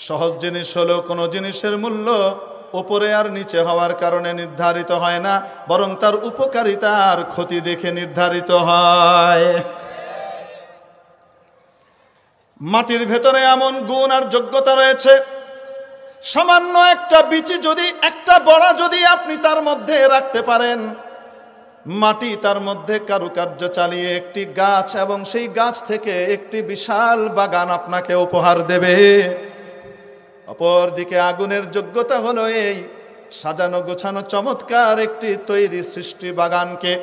সহজ জিনিস হলো কোনো জিনিসের মূল্য উপরে আর নিচে হওয়ার কারণে নির্ধারিত হয় না, বরং তার উপকারিতা আর ক্ষতি দেখে নির্ধারিত হয়। মাটির ভেতরে এমন গুণ আর যোগ্যতা রয়েছে, সামান্য একটা বিচি যদি, একটা বড়া যদি আপনি তার মধ্যে রাখতে পারেন, মাটি তার মধ্যে কারুকার্য চালিয়ে একটি গাছ, এবং সেই গাছ থেকে একটি বিশাল বাগান আপনাকে উপহার দেবে। অপরদিকে আগুনের যোগ্যতা হলো এই সাজানো গোছানো চমৎকার একটি তৈরি সৃষ্টি বাগানকে,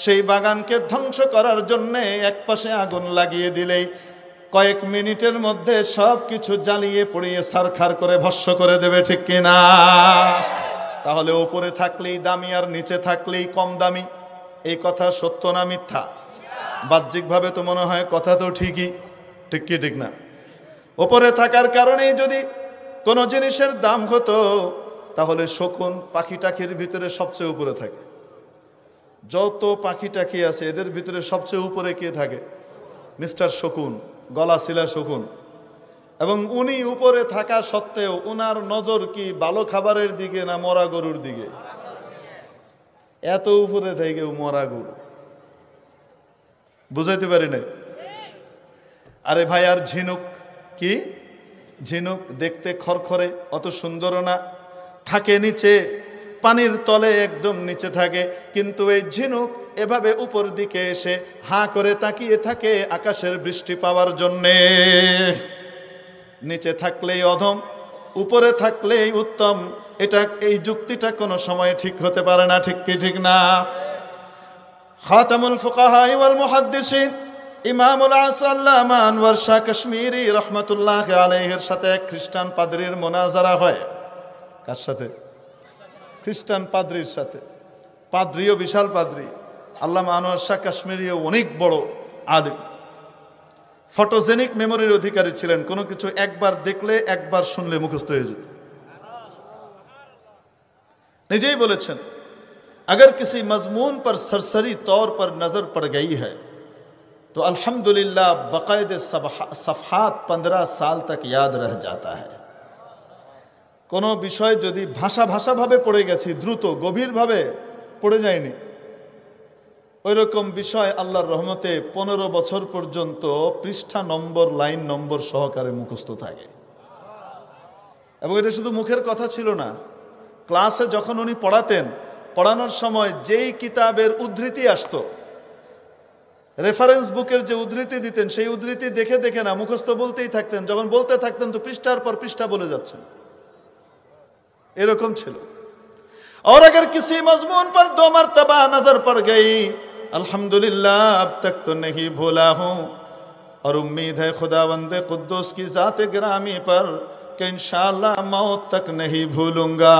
সেই বাগানকে ধ্বংস করার জন্যে একপাশে আগুন লাগিয়ে দিলেই কয়েক মিনিটের মধ্যে সব কিছু জ্বালিয়ে পুড়িয়ে ছারখার করে ভস্ম করে দেবে, ঠিক কিনা? তাহলে উপরে থাকলেই দামি আর নিচে থাকলেই কম দামি, এই কথা সত্য না মিথ্যা? বাহ্যিকভাবে তো মনে হয় কথা তো ঠিকই, ঠিক কি ঠিক না? উপরে থাকার কারণেই যদি কোনো জিনিসের দাম হতো, তাহলে শকুন পাখি টাকির ভিতরে সবচেয়ে উপরে থাকে। যত পাখি টাকি আছে এদের ভিতরে সবচেয়ে উপরে কে থাকে? মিস্টার শকুন, গলা ছিলা শকুন। এবং উনি উপরে থাকা সত্ত্বেও উনার নজর কি ভালো খাবারের দিকে না মরা গরুর দিকে? এত উপরে থেকে মরা গরু, বুঝাইতে পারি না। আরে ভাই, আর ঝিনুক কি? ঝিনুক দেখতে খরখরে, অত সুন্দরও না, থাকে নিচে, পানির তলে একদম নিচে থাকে, কিন্তু এই ঝিনুক এভাবে উপর দিকে এসে হাঁ করে তাকিয়ে থাকে আকাশের বৃষ্টি পাওয়ার জন্যে। নিচে থাকলেই অধম, উপরে থাকলেই উত্তম, এটা এই যুক্তিটা কোনো সময় ঠিক হতে পারে না, ঠিক কি ঠিক না? খাতামুল ফুকাহা ওয়াল মুহাদ্দিসিন ইমামুল আসর আল্লামা আনওয়ার শাহ কাশ্মীরি রহমাতুল্লাহ আলাইহির সাথে এক খ্রিস্টান পাদ্রীর মোনাজারা হয়। কার সাথে? খ্রিস্টান পাদ্রীর সাথে। পাদ্রীও বিশাল পাদ্রী, আল্লামা আনোয়ার শাহ কাশ্মীরিও অনেক বড় আলিম, ফটোজেনিক মেমোরির অধিকারী ছিলেন। কোনো কিছু একবার দেখলে একবার শুনলে মুখস্থ হয়ে যেত। নিজেই বলেছেন, अगर किसी मजमून पर सरसरी तौर पर नजर पड़ गई है तो अल्हम्दुलिल्लाह बाकायदे सफहात 15 साल तक याद रह जाता है। কোনো বিষয় যদি ভাষাভাবে পড়ে গেছি, দ্রুত গভীরভাবে পড়ে যায়নি, ওই রকম বিষয় আল্লাহর রহমতে 15 বছর পর্যন্ত পৃষ্ঠা নম্বর, লাইন নম্বর সহকারে মুখস্থ থাকে। এবং এটা শুধু মুখের কথা ছিল না, ক্লাসে যখন উনি পড়াতেন, পড়ানোর সময় যেই কিতাবের উদ্ধৃতি আসতো, রেফারেন্স বুকের যে উদ্ধৃতি দিতেন, সেই উদ্ধৃতি দেখে দেখে না মুখস্থ বলতেই থাকতেন। যখন বলতে থাকতেন তো পৃষ্ঠার পর পৃষ্ঠা বলে যাচ্ছেন, এরকম ছিল। और अगर किसी मजमून पर 2 मरतबा नजर पड़ गई, अल्हम्दुलिल्लाह अब तक तो नहीं भूला हूं और उम्मीद है खुदावंदे कुद्दूस की जात गिरामी पर कि इंशाअल्लाह मौत तक नहीं भूलूंगा।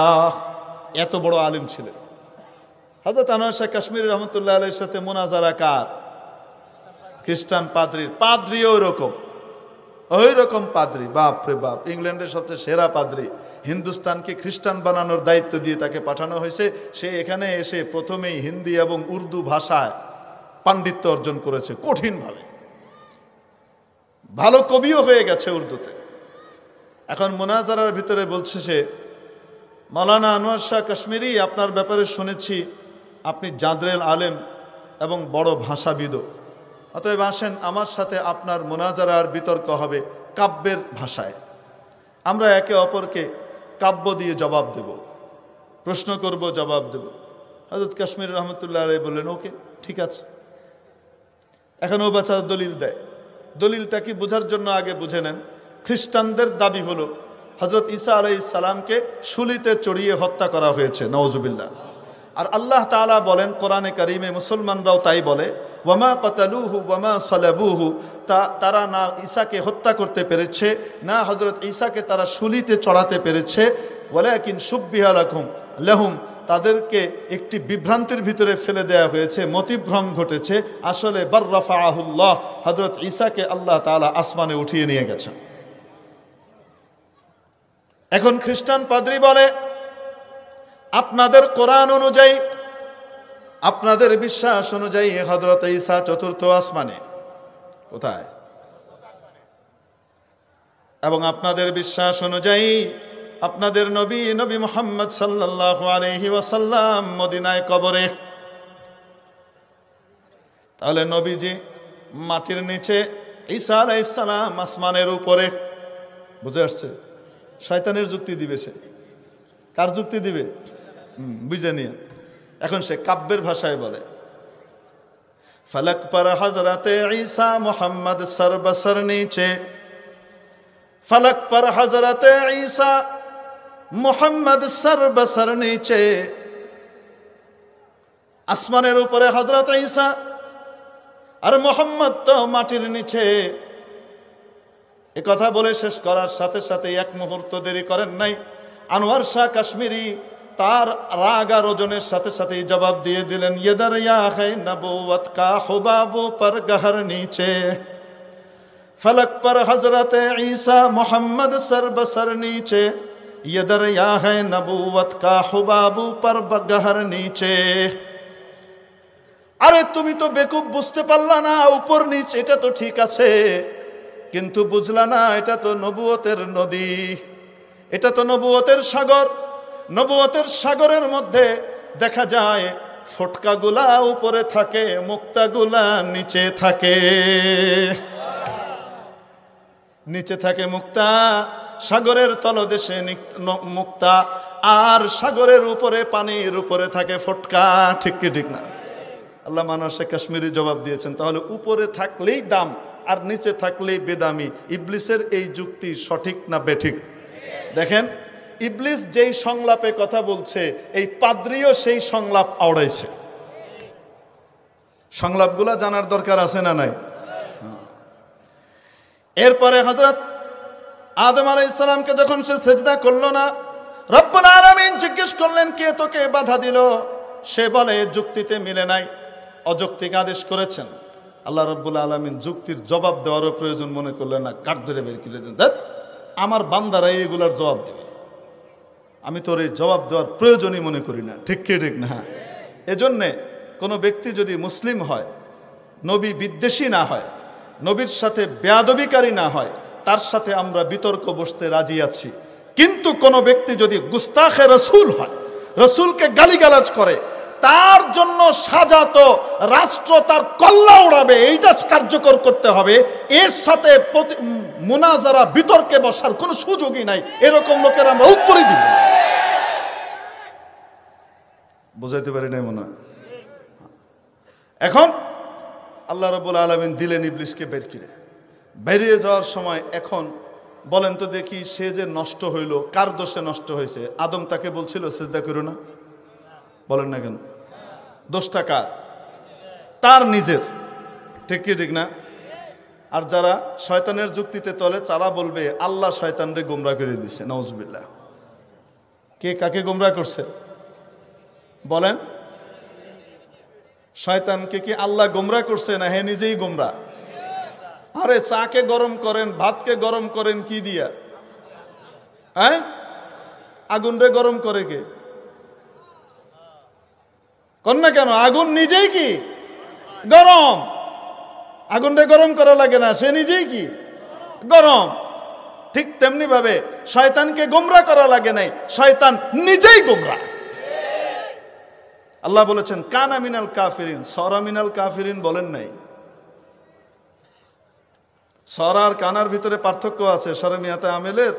এত বড় আলিম ছিলেন হযরত আনোয়ার শাহ কাশ্মীরি রহমাতুল্লাহ আলাইহির সাথে মুনাজারা কার? খ্রিস্টান পাদ্রীর। পাদ্রীও ওই রকম পাদ্রী, বাপ রে বাপ, ইংল্যান্ডের সবচেয়ে সেরা পাদ্রী। হিন্দুস্তানকে খ্রিস্টান বানানোর দায়িত্ব দিয়ে তাকে পাঠানো হয়েছে। সে এখানে এসে প্রথমেই হিন্দি এবং উর্দু ভাষায় পাণ্ডিত্য অর্জন করেছে কঠিনভাবে, ভালো কবিও হয়ে গেছে উর্দুতে। এখন মুনাজারার ভিতরে বলছে সে, মাওলানা আনোয়ার শাহ কাশ্মীরি, আপনার ব্যাপারে শুনেছি আপনি জাদরেল আলেম এবং বড় ভাষাবিদও, অতএব আসেন আমার সাথে আপনার মুনাজারার বিতর্ক হবে কাব্যের ভাষায়। আমরা একে অপরকে কাব্য দিয়ে জবাব দেব, প্রশ্ন করব, জবাব দেব। হযরত কাশ্মীর রহমতুল্লাহ আলাইহি বললেন, ওকে, ঠিক আছে। এখন ও বাচ্চা দলিল দেয়। দলিলটা কি বোঝার জন্য আগে বুঝে নেন। খ্রিস্টানদের দাবি হলো হযরত ঈসা আলাইহিস সালামকে শুলিতে চড়িয়ে হত্যা করা হয়েছে, নাউজুবিল্লাহ। আর আল্লাহ তাআলা বলেন কোরআনে কারিমে, মুসলমানরাও তাই বলে, ওয়ামা কাতালুহু ওয়ামা সালাবুহু, তারা না ঈসাকে হত্যা করতে পেরেছে, না হযরত ঈসাকে তারা শুলিতে চড়াতে পেরেছে, ওয়ালাকিন শুব্বিহা লাহুম, তাদেরকে একটি বিভ্রান্তির ভিতরে ফেলে দেওয়া হয়েছে, মতিভ্রম ঘটেছে। আসলে বাররাফাহুল্লাহ, হযরত ঈসাকে আল্লাহ তাআলা আসমানে উঠিয়ে নিয়ে গেছেন। এখন খ্রিস্টান পাদ্রী বলে, আপনাদের কোরআন অনুযায়ী, আপনাদের বিশ্বাস অনুযায়ী হযরত ঈসা চতুর্থ আসমানে। কোথায়? এবং আপনাদের বিশ্বাস অনুযায়ী আপনাদের নবী মুহাম্মদ সাল্লাল্লাহু আলাইহি ওয়াসাল্লাম মদিনায় কবরে। তাহলে নবীজি মাটির নিচে, ঈসা আলাইহিস সালাম আসমানের উপরে। বুঝে আসছে? শয়তানের যুক্তি দিবে সে। কার যুক্তি দিবে? বুঝে নিয়ে এখন সে কাব্যের ভাষায় বলে, ফলক पर हजरत ईसा मोहम्मद सर बसर नीचे, फलक पर हजरत ईसा मोहम्मद सर बसर नीचे। আসমানের উপরে হযরত ঈসা আর মোহাম্মদ তো মাটির নিচে। এ কথা বলে শেষ করার সাথে সাথে এক মুহূর্ত দেরি করেন নাই আনোয়ার শাহ কাশ্মীরি। তার রাগ আর ওজনের সাথে সাথেই জবাব দিয়ে দিলেন, ये दरिया है नबूवत का हुबाबो पर गहर नीचे, फलक पर हजरत ईसा मोहम्मद सर बसर नीचे, ये दरिया है नबूवत का हुबाबो पर गहर नीचे। আরে তুমি তো বেকুব, বুঝতে পারলা না উপর নিচ এটা তো ঠিক আছে, কিন্তু বুঝলা না এটা তো নবুয়তের নদী, এটা তো নবুয়তের সাগর। নবুয়তের সাগরের মধ্যে দেখা যায় ফটকাগুলা উপরে থাকে, মুক্তাগুলা নিচে থাকে। নিচে থাকে মুক্তা, সাগরের তলদেশে মুক্তা, আর সাগরের উপরে পানির উপরে থাকে ফটকা। ঠিক কি ঠিক না? আল্লাহ মাওলানা শেখ কাশ্মীরি জবাব দিয়েছেন, তাহলে উপরে থাকলেই দাম আর নিচে থাকলেই বেদামি। ইবলিসের এই যুক্তি সঠিক না বেঠিক? দেখেন, ইবলিস যেই সংলাপে কথা বলছে, এই পাদ্রীও সেই সংলাপ আওড়াইছে। সংলাপগুলা জানার দরকার আছে না নাই? এরপরে হযরত আদম আলাইহিস সালামকে যখন সে সিজদা করলো না, রব্বুল আলামিন জিজ্ঞেস করলেন, কে তোকে বাধা দিল? সে বলে যুক্তিতে মিলে নাই, অযৌক্তিক আদেশ করেছেন। আল্লাহ রাব্বুল আলামিন যুক্তির জবাব দেওয়ারও প্রয়োজন মনে করলেন না, কাট ধরে বের করে দেন। দেখ, আমার বান্দারাই এগুলার জবাব দেবে, আমি তোর এই জবাব দেওয়ার প্রয়োজনই মনে করি না। ঠিক কি ঠিক না? এজন্যে কোনো ব্যক্তি যদি মুসলিম হয়, নবী বিদ্বেষী না হয়, নবীর সাথে বেয়াদবিকারী না হয়, তার সাথে আমরা বিতর্ক বসতে রাজি আছি। কিন্তু কোনো ব্যক্তি যদি গুস্তাখে রসুল হয়, রসুলকে গালিগালাজ করে, তার জন্য সাজাত রাষ্ট্র তার কল্লা উড়াবে, এইটা কার্যকর করতে হবে। এর সাথে মুনাজারা বিতর্কে বসার কোনো সুযোগই নাই। এরকম লোকের আমরা উত্তরই দিব। বুঝাইতে পারি নাই মনে হয়? এখন আল্লাহ রাব্বুল আলামিন দিলেন ইবলিসকে বের করে। বেরিয়ে যাওয়ার সময় এখন বলেন তো দেখি, সে যে নষ্ট হইল, কার দোষে নষ্ট হয়েছে? আদম তাকে বলছিল সিজদা করো না, বলেন না কেন? দোষটা কার? তার নিজের। ঠিক কি ঠিক না? আর যারা শয়তানের যুক্তিতে চলে, তারা বলবে আল্লাহ শয়তানরে গোমরা করে দিচ্ছে। নাউজুবিল্লাহ। কে কাকে গোমরা করছে বলেন? শয়তানকে কি আল্লাহ গোমরা করছে না হে নিজেই গোমরা? আরে চাকে গরম করেন, ভাতকে গরম করেন কি দিয়া? হ্যাঁ, আগুন রে গরম করে কে? কর না কেন? আগুন নিজেই কি গরম। আগুন রে গরম করা লাগে না, সে নিজেই কি গরম। ঠিক তেমনি ভাবে শয়তানকে গোমরা করা লাগে নাই, শয়তান নিজেই গোমরা। আল্লাহ বলেছেন কানা মিনাল কাফিরিন, সরা মিনাল কাফিরিন বলেন নাই। সরা আর কানার ভিতরে পার্থক্য আছে। সরে মিয়াতে আমেলের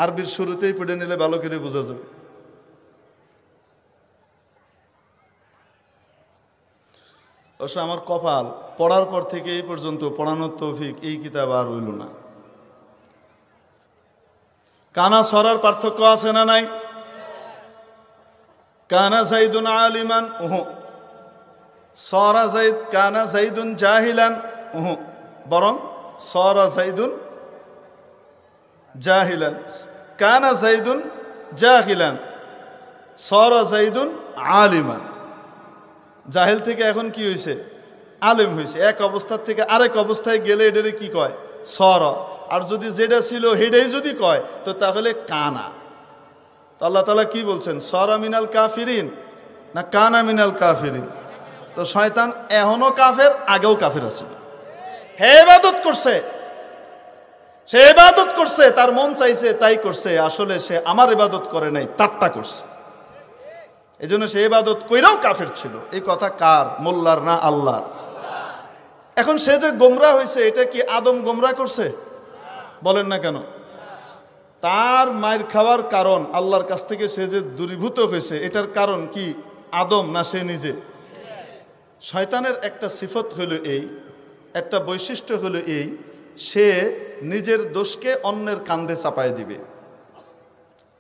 আরবির শুরুতেই পড়ে নিলে ভালো করে বোঝা যাবে। অবশ্য আমার কপাল, পড়ার পর থেকে এই পর্যন্ত পড়ানোর তৌফিক এই কিতাব আর হইল না। কানা সরার পার্থক্য আছে না নাই? কানা যাইদুন আলিমান, সরা যাইদ, কানা যাইদুন জাহিলান, বরং সরা যাইদুন জাহিলান। কানা যাইদুন জাহিলান, সরা যাইদুন আলিমান। জাহেল থেকে এখন কি হয়েছে? আলেম হয়েছে। এক অবস্থার থেকে আরেক অবস্থায় গেলে এটারে কি কয়? সর। আর যদি যেটা ছিল হেডাই যদি কয় তো তাহলে কানা। তো আল্লাহ তাআলা কি বলছেন? সরা মিনাল কাফিরিন না কানা মিনাল কাফিরিন? তো শয়তান এখনো কাফের, আগেও কাফের আছে। হে ইবাদত করছে, সে ইবাদত করছে, তার মন চাইছে তাই করছে, আসলে সে আমার ইবাদত করে নাই, তারটা করছে। এই জন্য সে ইবাদত কইরাও কাফের ছিল। এই কথা কার? মোল্লার না আল্লাহর? এখন সে যে গোমরা হয়েছে, এটা কি আদম গোমরা করছে? বলেন না কেন? তার মায়ের খাওয়ার কারণ, আল্লাহর কাছ থেকে সে যে দূরীভূত হয়েছে, এটার কারণ কি আদম না সে নিজে? শয়তানের একটা সিফত হলো এই, একটা বৈশিষ্ট্য হলো এই, সে নিজের দোষকে অন্যের কাঁধে চাপায় দিবে।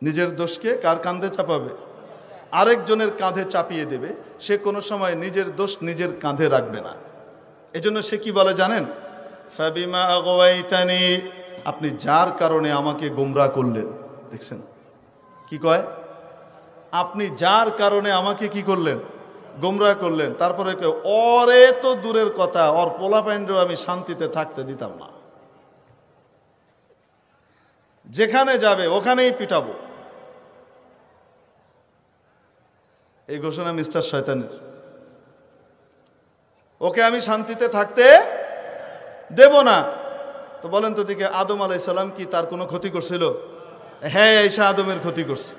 নিজের দোষকে কার কাঁধে চাপাবে? আরেকজনের কাঁধে চাপিয়ে দেবে। সে কোনো সময় নিজের দোষ নিজের কাঁধে রাখবে না। এজন্য সে কি বলে জানেন? ফাবিমা আগওয়াইতানি, আপনি যার কারণে আমাকে গোমরা করলেন। দেখছেন কি কয়? আপনি যার কারণে আমাকে কি করলেন? গোমরা করলেন। তারপরে ওরে তো দূরের কথা, ওর পোলাপাইনরেও আমি শান্তিতে থাকতে দিতাম না। যেখানে যাবে ওখানেই পিটাবো। এই ঘোষণা মিস্টার শয়তানের। ওকে আমি শান্তিতে থাকতে দেব না। তো বলেন তো দিকে, আদম আলাইহিস সালাম কি তার কোনো ক্ষতি করছিল? হ্যাঁ, ঈসা আদমের ক্ষতি করছে।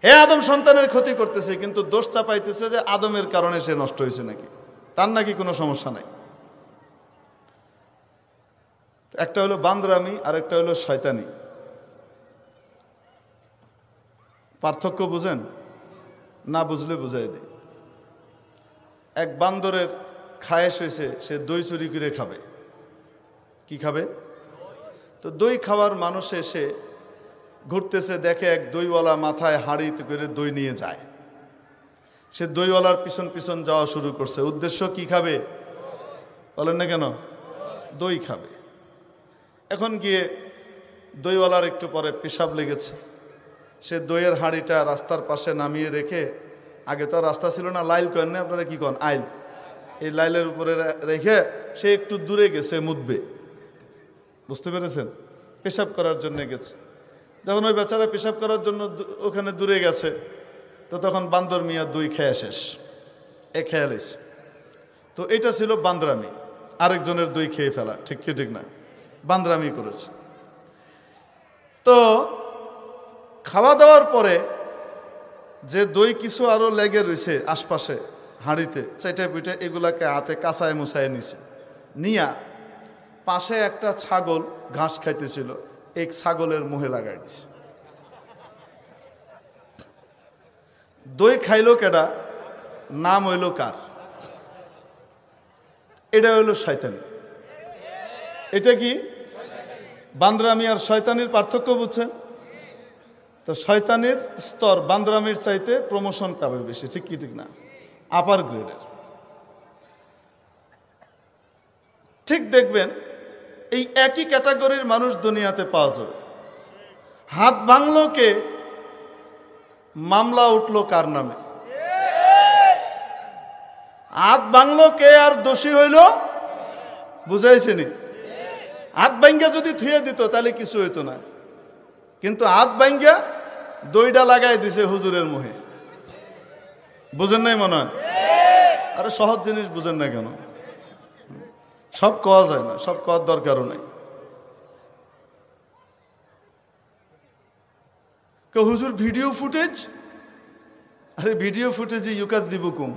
হ্যাঁ, আদম সন্তানের ক্ষতি করতেছে, কিন্তু দোষ চাপাইতেছে যে আদমের কারণে সে নষ্ট হয়েছে নাকি, তার নাকি কোনো সমস্যা নাই। একটা হলো বান্দরামি আর একটা হলো শয়তানি। পার্থক্য বুঝেন? না বুঝলে বুঝাই দেয়। এক বান্দরের খায়েশ হয়েছে, সে দই চুরি করে খাবে। কি খাবে? তো দই খাওয়ার মানুষ এসে ঘুরতেছে, দেখে এক দইওয়ালা মাথায় হাঁড়িতে করে দই নিয়ে যায়। সে দইওয়ালার পিছন পিছন যাওয়া শুরু করছে। উদ্দেশ্য কি খাবে? বলেন না কেন? দই খাবে। এখন গিয়ে দইওয়ালার একটু পরে পেশাব লেগেছে। সে দইয়ের হাঁড়িটা রাস্তার পাশে নামিয়ে রেখে, আগে তো রাস্তা ছিল না, লাইল করেন না আপনারা, কি কন? আইল। এই লাইলের উপরে রেখে সে একটু দূরে গেছে মুতবে। বুঝতে পেরেছেন? পেশাব করার জন্য গেছে। যখন ওই বেচারা পেশাব করার জন্য ওখানে দূরে গেছে, তো তখন বান্দর মিয়া দই খেয়ে শেষ, এ খেয়াল এসে। তো এটা ছিল বান্দরামি, আরেকজনের দই খেয়ে ফেলা। ঠিক কি ঠিক না? বান্দরামি করেছে। তো খাওয়া দাওয়ার পরে যে দই কিছু আরো লেগে রয়েছে আশপাশে হাঁড়িতে, চাইটা পিঠে, এগুলাকে হাতে কাঁচায় মুছায় নিছে। নিয়া পাশে একটা ছাগল ঘাস খাইতেছিল, এক ছাগলের মুখে লাগাই দিছে। দই খাইলো কেডা? নাম হইল কার? এটা হইল শয়তানি। এটা কি? বান্দরামি আর শয়তানির পার্থক্য বুঝছেন? তো শয়তানির স্তর বান্দরামির চাইতে প্রমোশন পাবে বেশি। ঠিক কি ঠিক না? আপার গ্রেডের। ঠিক দেখবেন এই একই ক্যাটাগরির মানুষ দুনিয়াতে পাওয়া যাবে। হাত ভাঙলো কে? মামলা উঠলো কার নামে? হাত ভাঙলো কে আর দোষী হইল? বুঝাইছেনি? হাত ভাঙ্গা যদি থুয়ে দিত তাহলে কিছু হইতো না, কিন্তু হাত ভাঙ্গা দইটা লাগাই দিছে হুজুরের মুখে। বুঝেন নাই মনে হয়? আরে সহজ জিনিস বুঝেন না কেন? সব কওয়া যায় না, সব কওয়ার দরকারও নাই। হুজুর ভিডিও ফুটেজ? আরে ভিডিও ফুটেজে ইউকাযযিবুকুম।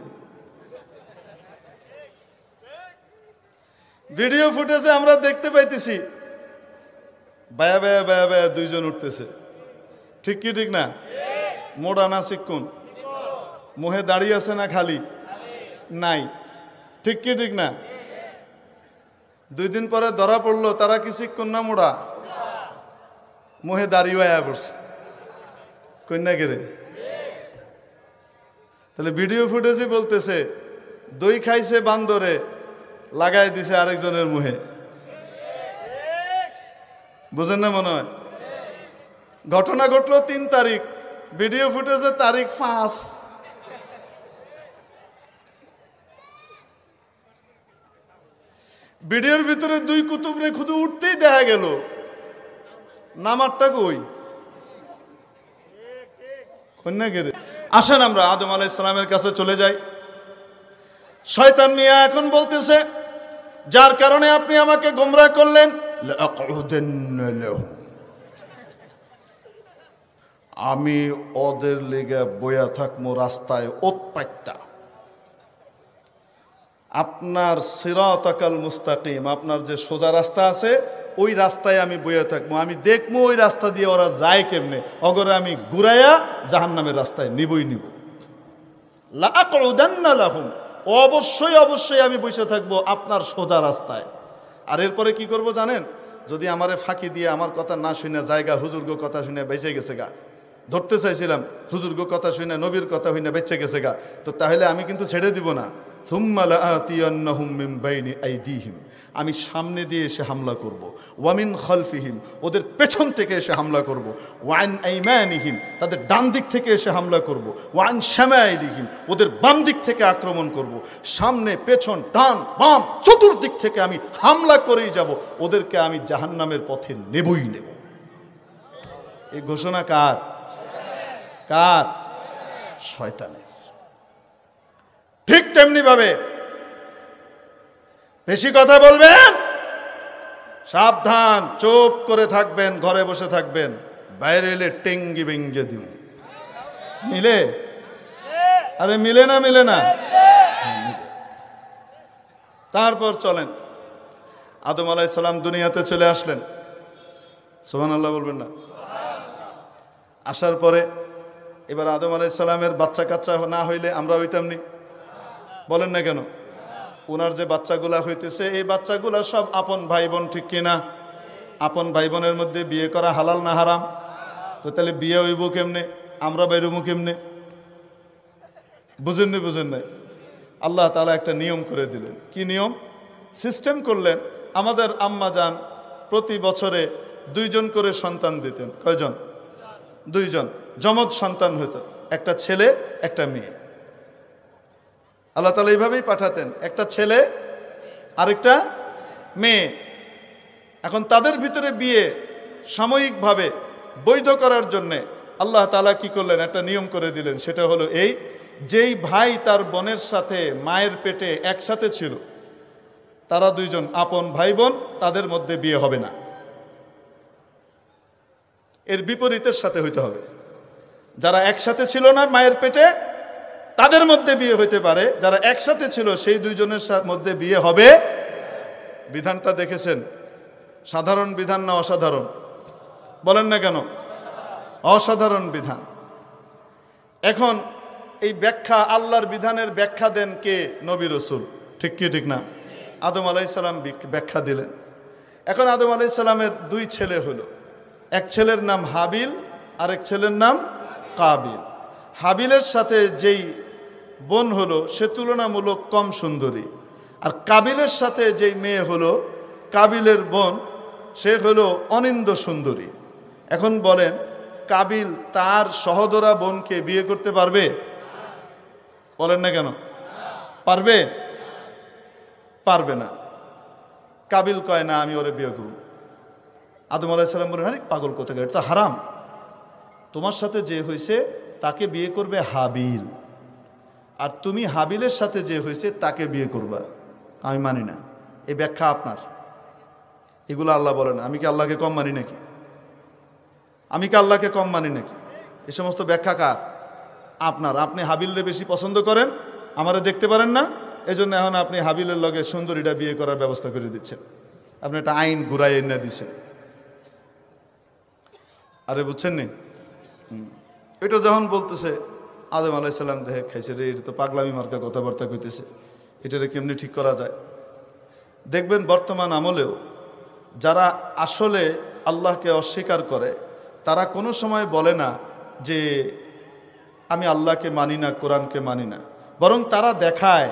ভিডিও ফুটেজে আমরা দেখতে পাইতেছি বায়া বায়া বায়া বায়া দুইজন উঠতেছে। ঠিক কি ঠিক না? মোড়া না চিক্কুন? মুহে দাঁড়িয়ে আছে না খালি? নাই। ঠিক কি ঠিক না? 2 দিন পরে ধরা পড়লো তারা কি চিক্কুন না মোড়া? মুহে দাঁড়িয়ে আয়া পড়ছে। কন্যা গেরে। তাহলে ভিডিও ফুটেজে বলতেছে দই খাইছে বান্দরে, লাগাই দিছে আরেকজনের মুহে। বুঝেন না মনে হয়? ঘটনা ঘটলো 3 তারিখ, ভিডিও ফুটেজে তারিখ 5। ভিডিওর ভিতরে 2 কুতুবরে শুধু উঠতেই দেখা গেল, নামারটা কই? কন্যা গেরে। আসেন আমরা আদম আলাইহিস সালামের কাছে চলে যাই। শয়তান মিয়া এখন বলতেছে, যার কারণে আপনি আমাকে গোমরাহ করলেন লাআকউদান্না লাহুম, আমি ওদের লেগে বইয়া থাকবো রাস্তায় ওৎপাইতা। আপনার সিরাতাকাল মুস্তাকিম, আপনার যে সোজা রাস্তা আছে ওই রাস্তায় আমি বইয়া থাকবো, আমি দেখবো ওই রাস্তা দিয়ে ওরা যায় কেমনে, অগরে আমি ঘুরাইয়া জাহান্নামের রাস্তায় নিবই নিব। লাআকউদান্না লাহুম, অবশ্যই অবশ্যই আমি বসে থাকবো আপনার সোজা রাস্তায়। আর এরপরে কি করব জানেন? যদি আমারে ফাঁকি দিয়ে আমার কথা না শুনে জায়গা হুজুরগো কথা শুনে বেঁচে গেছে গা, ধরতে চাইছিলাম হুজুরগো কথা শুনে নবীর কথা শুনে বেঁচে গেছে গা, তো তাহলে আমি কিন্তু ছেড়ে দিব না। সুম্মা লাআতিয়ান্নাহুম মিন বাইনি আইদিহিম, আমি সামনে দিয়ে এসে হামলা করব। ওয়ামিন খালফিহিম, ওদের পেছন থেকে এসে হামলা করব। ওয়ান আইমানিহিম, তাদের ডান দিক থেকে এসে হামলা করব। ওয়ান শামাইলিহিম, ওদের বাম দিক থেকে আক্রমণ করব। সামনে পেছন ডান বাম চতুর্দিক থেকে আমি হামলা করেই যাব, ওদেরকে আমি জাহান্নামের পথে নেবই নেব। এই ঘোষণা কার? কার? শয়তানের। ঠিক তেমনি ভাবে বেশি কথা বলবেন সাবধান, চুপ করে থাকবেন, ঘরে বসে থাকবেন, বাইরে এলে টেঙ্গি বেঙ্গে দিব। মিলে? আরে মিলে না? মিলে না? তারপর চলেন, আদম আলাইহিস সালাম দুনিয়াতে চলে আসলেন। সুবহানাল্লাহ বলবেন না? আসার পরে এবার আদম আলাইহিস সালামের বাচ্চা কাচ্চা না হইলে আমরা হইতাম নি? বলেন না কেন? ওনার যে বাচ্চাগুলা হইতেছে এই বাচ্চাগুলা সব আপন ভাই বোন, ঠিক কিনা? আপন ভাই বোনের মধ্যে বিয়ে করা হালাল না হারাম? তো তাহলে বিয়ে হইব কেমনে, আমরা বাইরবো কেমনে? বুঝেন নি? বুঝেন নাই? আল্লাহ তাআলা একটা নিয়ম করে দিলেন। কি নিয়ম? সিস্টেম করলেন। আমাদের আম্মা জান প্রতি বছরে 2 জন করে সন্তান দিতেন। কয়জন? 2 জন যমজ সন্তান হইতো, একটা ছেলে একটা মেয়ে। আল্লাহ তাআলা এইভাবেই পাঠাতেন, একটা ছেলে আরেকটা মেয়ে। এখন তাদের ভিতরে বিয়ে সাময়িকভাবে বৈধ করার জন্যে আল্লাহ তাআলা কি করলেন? একটা নিয়ম করে দিলেন। সেটা হলো এই, যেই ভাই তার বোনের সাথে মায়ের পেটে একসাথে ছিল, তারা 2 জন আপন ভাই বোন, তাদের মধ্যে বিয়ে হবে না। এর বিপরীতের সাথে হইতে হবে। যারা একসাথে ছিল না মায়ের পেটে, তাদের মধ্যে বিয়ে হইতে পারে। যারা একসাথে ছিল সেই 2 জনের মধ্যে বিয়ে হবে। বিধানটা দেখেছেন? সাধারণ বিধান না অসাধারণ? বলেন না কেন? অসাধারণ বিধান। এখন এই ব্যাখ্যা, আল্লাহর বিধানের ব্যাখ্যা দেন কে? নবী রাসূল। ঠিক কি ঠিক না? আদম আলাইহিস সালাম ব্যাখ্যা দিলেন। এখন আদম আলাইহিস সালামের 2 ছেলে হলো। এক ছেলের নাম হাবিল, আরেক ছেলের নাম কাবিল। হাবিলের সাথে যেই বোন হলো সে তুলনামূলক কম সুন্দরী, আর কাবিলের সাথে যেই মেয়ে হলো, কাবিলের বোন, সে হলো অনিন্দ সুন্দরী। এখন বলেন, কাবিল তার সহোদরা বোনকে বিয়ে করতে পারবে? বলেন না কেন? পারবে? পারবে না। কাবিল কয় না, আমি ওরে বিয়ে করব। আদম আলাইহিস সালাম বলেন, আরে পাগল কোথাকার, এটা তো হারাম। তোমার সাথে যে হয়েছে তাকে বিয়ে করবে হাবিল, আর তুমি হাবিলের সাথে যে হয়েছে তাকে বিয়ে করবা। আমি মানি না। এই ব্যাখ্যা আপনার। এগুলো আল্লাহ বলেন। আমি কি আল্লাহকে কম মানি নাকি? আমি কি আল্লাহকে কম মানি নাকি? এই সমস্ত ব্যাখ্যা কার? আপনার। আপনি হাবিলরে বেশি পছন্দ করেন, আমারে দেখতে পারেন না, এজন্য এখন আপনি হাবিলের লগে সুন্দরীটা বিয়ে করার ব্যবস্থা করে দিচ্ছেন। আপনি একটা আইন ঘুরাই এনে দিচ্ছেন। আরে বুঝছেন নি? এটা যখন বলতেছে, আদম আলাইহিস সালাম দেখে খাইছে, রে এটা তো পাগলামি মার্কা কথাবার্তা কইতেছে, এটারে কেমনি ঠিক করা যায়? দেখবেন বর্তমান আমলেও যারা আসলে আল্লাহকে অস্বীকার করে, তারা কোনো সময় বলে না যে আমি আল্লাহকে মানি না, কোরআনকে মানি না। বরং তারা দেখায়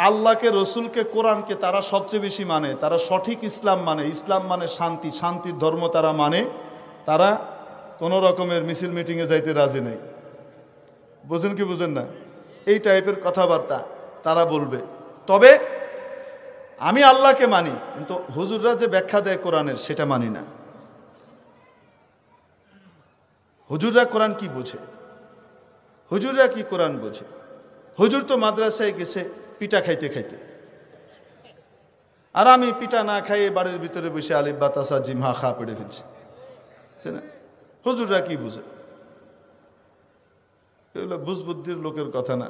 আল্লাহকে, রসুলকে, কোরআনকে তারা সবচেয়ে বেশি মানে। তারা সঠিক ইসলাম মানে। ইসলাম মানে শান্তি, শান্তির ধর্ম তারা মানে। তারা কোনো রকমের মিছিল মিটিংয়ে যাইতে রাজি নেই। বুঝেন কি বুঝেন না? এই টাইপের কথাবার্তা তারা বলবে। তবে আমি আল্লাহকে মানি, কিন্তু হুজুররা যে ব্যাখ্যা দেয় কোরআনের সেটা মানি না। হুজুররা কোরআন কি বোঝে? হুজুররা কি কোরআন বোঝে? হুজুর তো মাদ্রাসায় গেছে পিঠা খাইতে খাইতে। আর আমি পিঠা না খাইয়ে বাড়ির ভিতরে বসে আলিফ বা তাসা জিম হা খা পেড়ে ফেলছি, তাই না? হুজুররা কি বুঝে? এগুলো বুঝবুদ্ধির লোকের কথা না।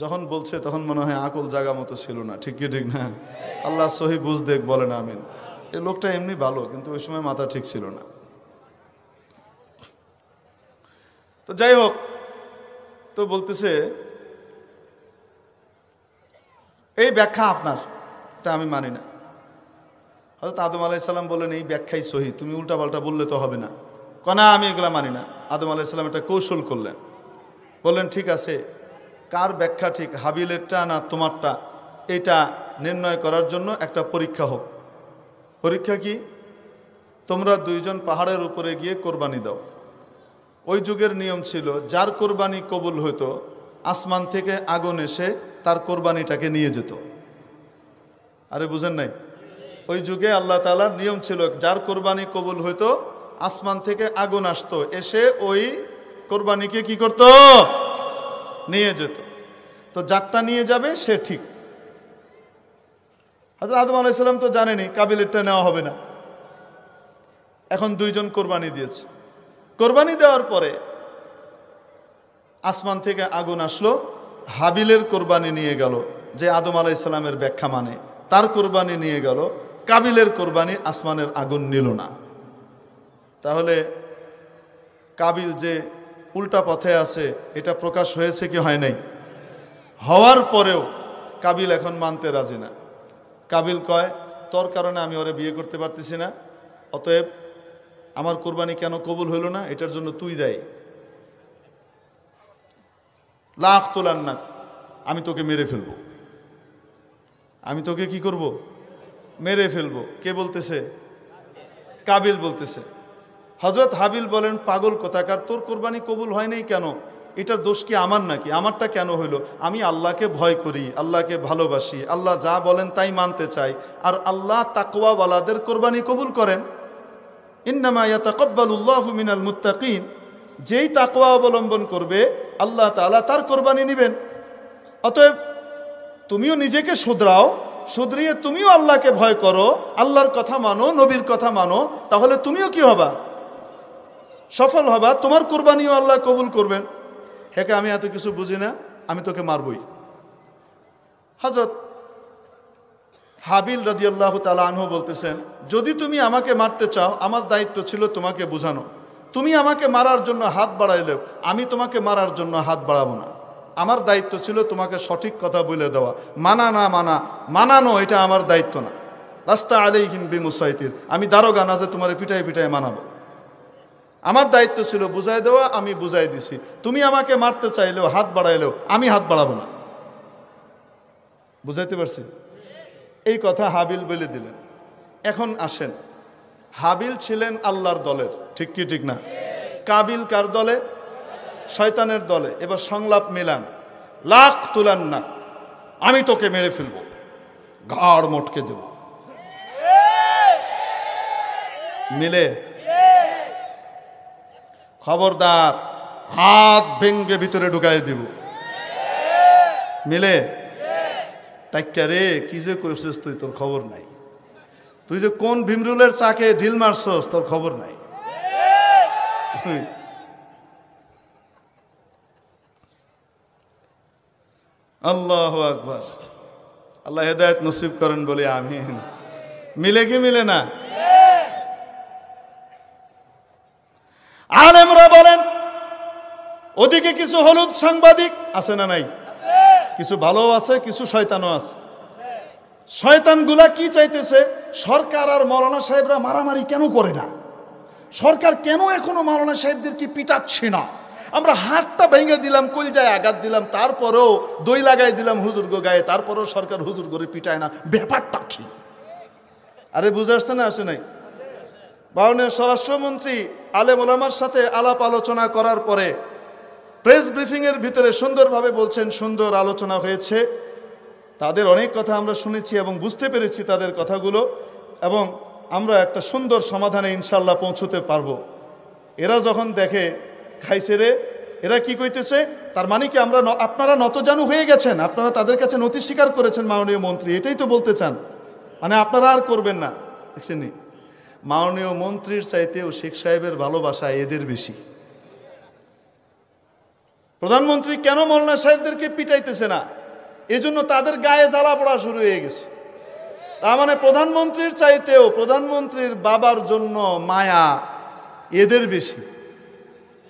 যখন বলছে তখন মনে হয় আকল জাগা মতো ছিল না, ঠিক কি ঠিক না? আল্লাহ সহি বুঝ দেখ বলে না আমিন। এই লোকটা এমনি ভালো, কিন্তু ওই সময় মাথা ঠিক ছিল না। তো যাই হোক, তো বলতেছে এই ব্যাখ্যা আপনার, এটা আমি মানি না। হযরত আদম আলাইহিস সালাম বলেন এই ব্যাখ্যাই সহি, তুমি উল্টাপাল্টা বললে তো হবে না। না, আমি এগুলা মানি না। আদম আলাইহিস সালাম একটা কৌশল করলেন, বললেন ঠিক আছে, কার ব্যাখ্যা ঠিক, হাবিলেরটা না তোমারটা, এটা নির্ণয় করার জন্য একটা পরীক্ষা হোক। পরীক্ষা কি? তোমরা দুইজন পাহাড়ের উপরে গিয়ে কোরবানি দাও। ওই যুগের নিয়ম ছিল, যার কোরবানি কবুল হতো আসমান থেকে আগুন এসে তার কোরবানিটাকে নিয়ে যেত। আরে বুঝেন নাই? ওই যুগে আল্লাহ তাআলার নিয়ম ছিল, যার কোরবানি কবুল হতো আসমান থেকে আগুন আসতো, এসে ওই কোরবানিকে কি করত? নিয়ে যেত। তো যারটা নিয়ে যাবে সে ঠিক। হযরত আদম আলাইহিস সালাম তো জানেনই কাবিলেরটা নেওয়া হবে না। এখন দুইজন কোরবানি দিয়েছে। কোরবানি দেওয়ার পরে আসমান থেকে আগুন আসলো, হাবিলের কোরবানি নিয়ে গেল, যে আদম আলাইহিস সালামের ব্যাখ্যা মানে, তার কোরবানি নিয়ে গেল। কাবিলের কোরবানি আসমানের আগুন নিল না। তাহলে কাবিল যে উল্টা পথে আছে এটা প্রকাশ হয়েছে কি হয় নাই? হওয়ার পরেও কাবিল এখন মানতে রাজি না। কাবিল কয়, তোর কারণে আমি ওরে বিয়ে করতে পারতেছি না, অতএব আমার কোরবানি কেন কবুল হইল না এটার জন্য তুই দায়ী। লাখ তোলার না, আমি তোকে মেরে ফেলবো। আমি তোকে কি করব? মেরে ফেলবো। কে বলতেছে? কাবিল বলতেছে। হযরত হাবিল বলেন, পাগল কোথাকার, তোর কোরবানি কবুল হয় নাই কেন? এটার দোষ কি আমার নাকি? আমারটা কেন হইল? আমি আল্লাহকে ভয় করি, আল্লাহকে ভালোবাসি, আল্লাহ যা বলেন তাই মানতে চাই, আর আল্লাহ তাকওয়াওয়ালাদের কোরবানি কবুল করেন। ইন্নামা ইয়াতাকাব্বালুল্লাহু মিনাল মুত্তাকিন, যেই তাকওয়া অবলম্বন করবে আল্লাহ তাআলা তার কোরবানি নেবেন। অতএব তুমিও নিজেকে শুধরাও, শুধরিয়ে তুমিও আল্লাহকে ভয় করো, আল্লাহর কথা মানো, নবীর কথা মানো, তাহলে তুমিও কি হবা? সফল হবা, তোমার কোরবানিও আল্লাহ কবুল করবেন। হেকে আমি এত কিছু বুঝি না, আমি তোকে মারবই। হযরত হাবিল রাদিয়াল্লাহু তাআলা আনহু বলতেছেন, যদি তুমি আমাকে মারতে চাও, আমার দায়িত্ব ছিল তোমাকে বোঝানো। তুমি আমাকে মারার জন্য হাত বাড়াইলেও আমি তোমাকে মারার জন্য হাত বাড়াবো না। আমার দায়িত্ব ছিল তোমাকে সঠিক কথা বলে দেওয়া। মানা না মানা, মানানো এটা আমার দায়িত্ব না। লাস্তা আলাইহিম বিমুসাইতির, আমি দারোগা না যে তোমার পিটাই পিটাই মানাবো। আমার দায়িত্ব ছিল বুঝাই দেওয়া, আমি বুঝাই দিছি। তুমি আমাকে মারতে চাইলেও, হাত বাড়াইলেও আমি হাত বাড়াবো না। বুঝাইতে পারছি? এই কথা হাবিল বলে দিলেন। এখন আসেন, হাবিল ছিলেন আল্লাহর দলের, ঠিক কি ঠিক না? কাবিল কার দলে? শয়তানের দলে। এবার সংলাপ মিলান, লাখ তুলান না, আমি তোকে মেরে ফেলবো, ঘাড় মটকে দেব। মিলে? খবরদার, হাত ভেঙ্গে ভিতরে ঢুকাই দিব। মিলে? টাইকা রে, কি যে করছিস তুই, তোর খবর নাই। তুই যে কোন ভীমরুলের চাকে ঢিল মারছস, তোর খবর নাই। আল্লাহু আকবার। আল্লাহ হেদায়েত নসিব করেন বলে আমিন। মিলে কি মিলে না? আলেমরা বলেন, ওদিকে কিছু হলুদ সাংবাদিক আছে না নাই? কিছু ভালো আছে, কিছু শয়তানও আছে। শয়তানগুলা কি চাইতেছে? সরকার আর মাওলানা সাহেবরা মারামারি কেন করে না? সরকার কেন এখনো মাওলানা সাহেবদের কি পিটাচ্ছে না? আমরা হাতটা ভেঙে দিলাম, কলজায় আঘাত দিলাম, তারপরেও দই লাগাই দিলাম হুজুর গো গায়ে, তারপরেও সরকার হুজুর করে পিটায় না। ব্যাপারটা কি? আরে বুঝে আসছে না? আসে নাই? মাননীয় স্বরাষ্ট্রমন্ত্রী আলেম ওলামার সাথে আলাপ আলোচনা করার পরে প্রেস ব্রিফিংয়ের ভিতরে সুন্দরভাবে বলছেন, সুন্দর আলোচনা হয়েছে, তাদের অনেক কথা আমরা শুনেছি এবং বুঝতে পেরেছি তাদের কথাগুলো, এবং আমরা একটা সুন্দর সমাধানে ইনশাল্লাহ পৌঁছতে পারবো। এরা যখন দেখে খাইছে রে, এরা কি কইতেছে, তার মানে কি আপনারা নতজানু হয়ে গেছেন, আপনারা তাদের কাছে নতি স্বীকার করেছেন মাননীয় মন্ত্রী, এটাই তো বলতে চান, মানে আপনারা আর করবেন না। দেখছেন নি, মাননীয় মন্ত্রীর চাইতেও শেখ সাহেবের ভালোবাসা এদের বেশি। প্রধানমন্ত্রী কেন মৌলানা সাহেবদেরকে পিটাইতেছে না, এজন্য তাদের গায়ে জ্বালা পড়া শুরু হয়ে গেছে। তার মানে প্রধানমন্ত্রীর চাইতেও প্রধানমন্ত্রীর বাবার জন্য মায়া এদের বেশি।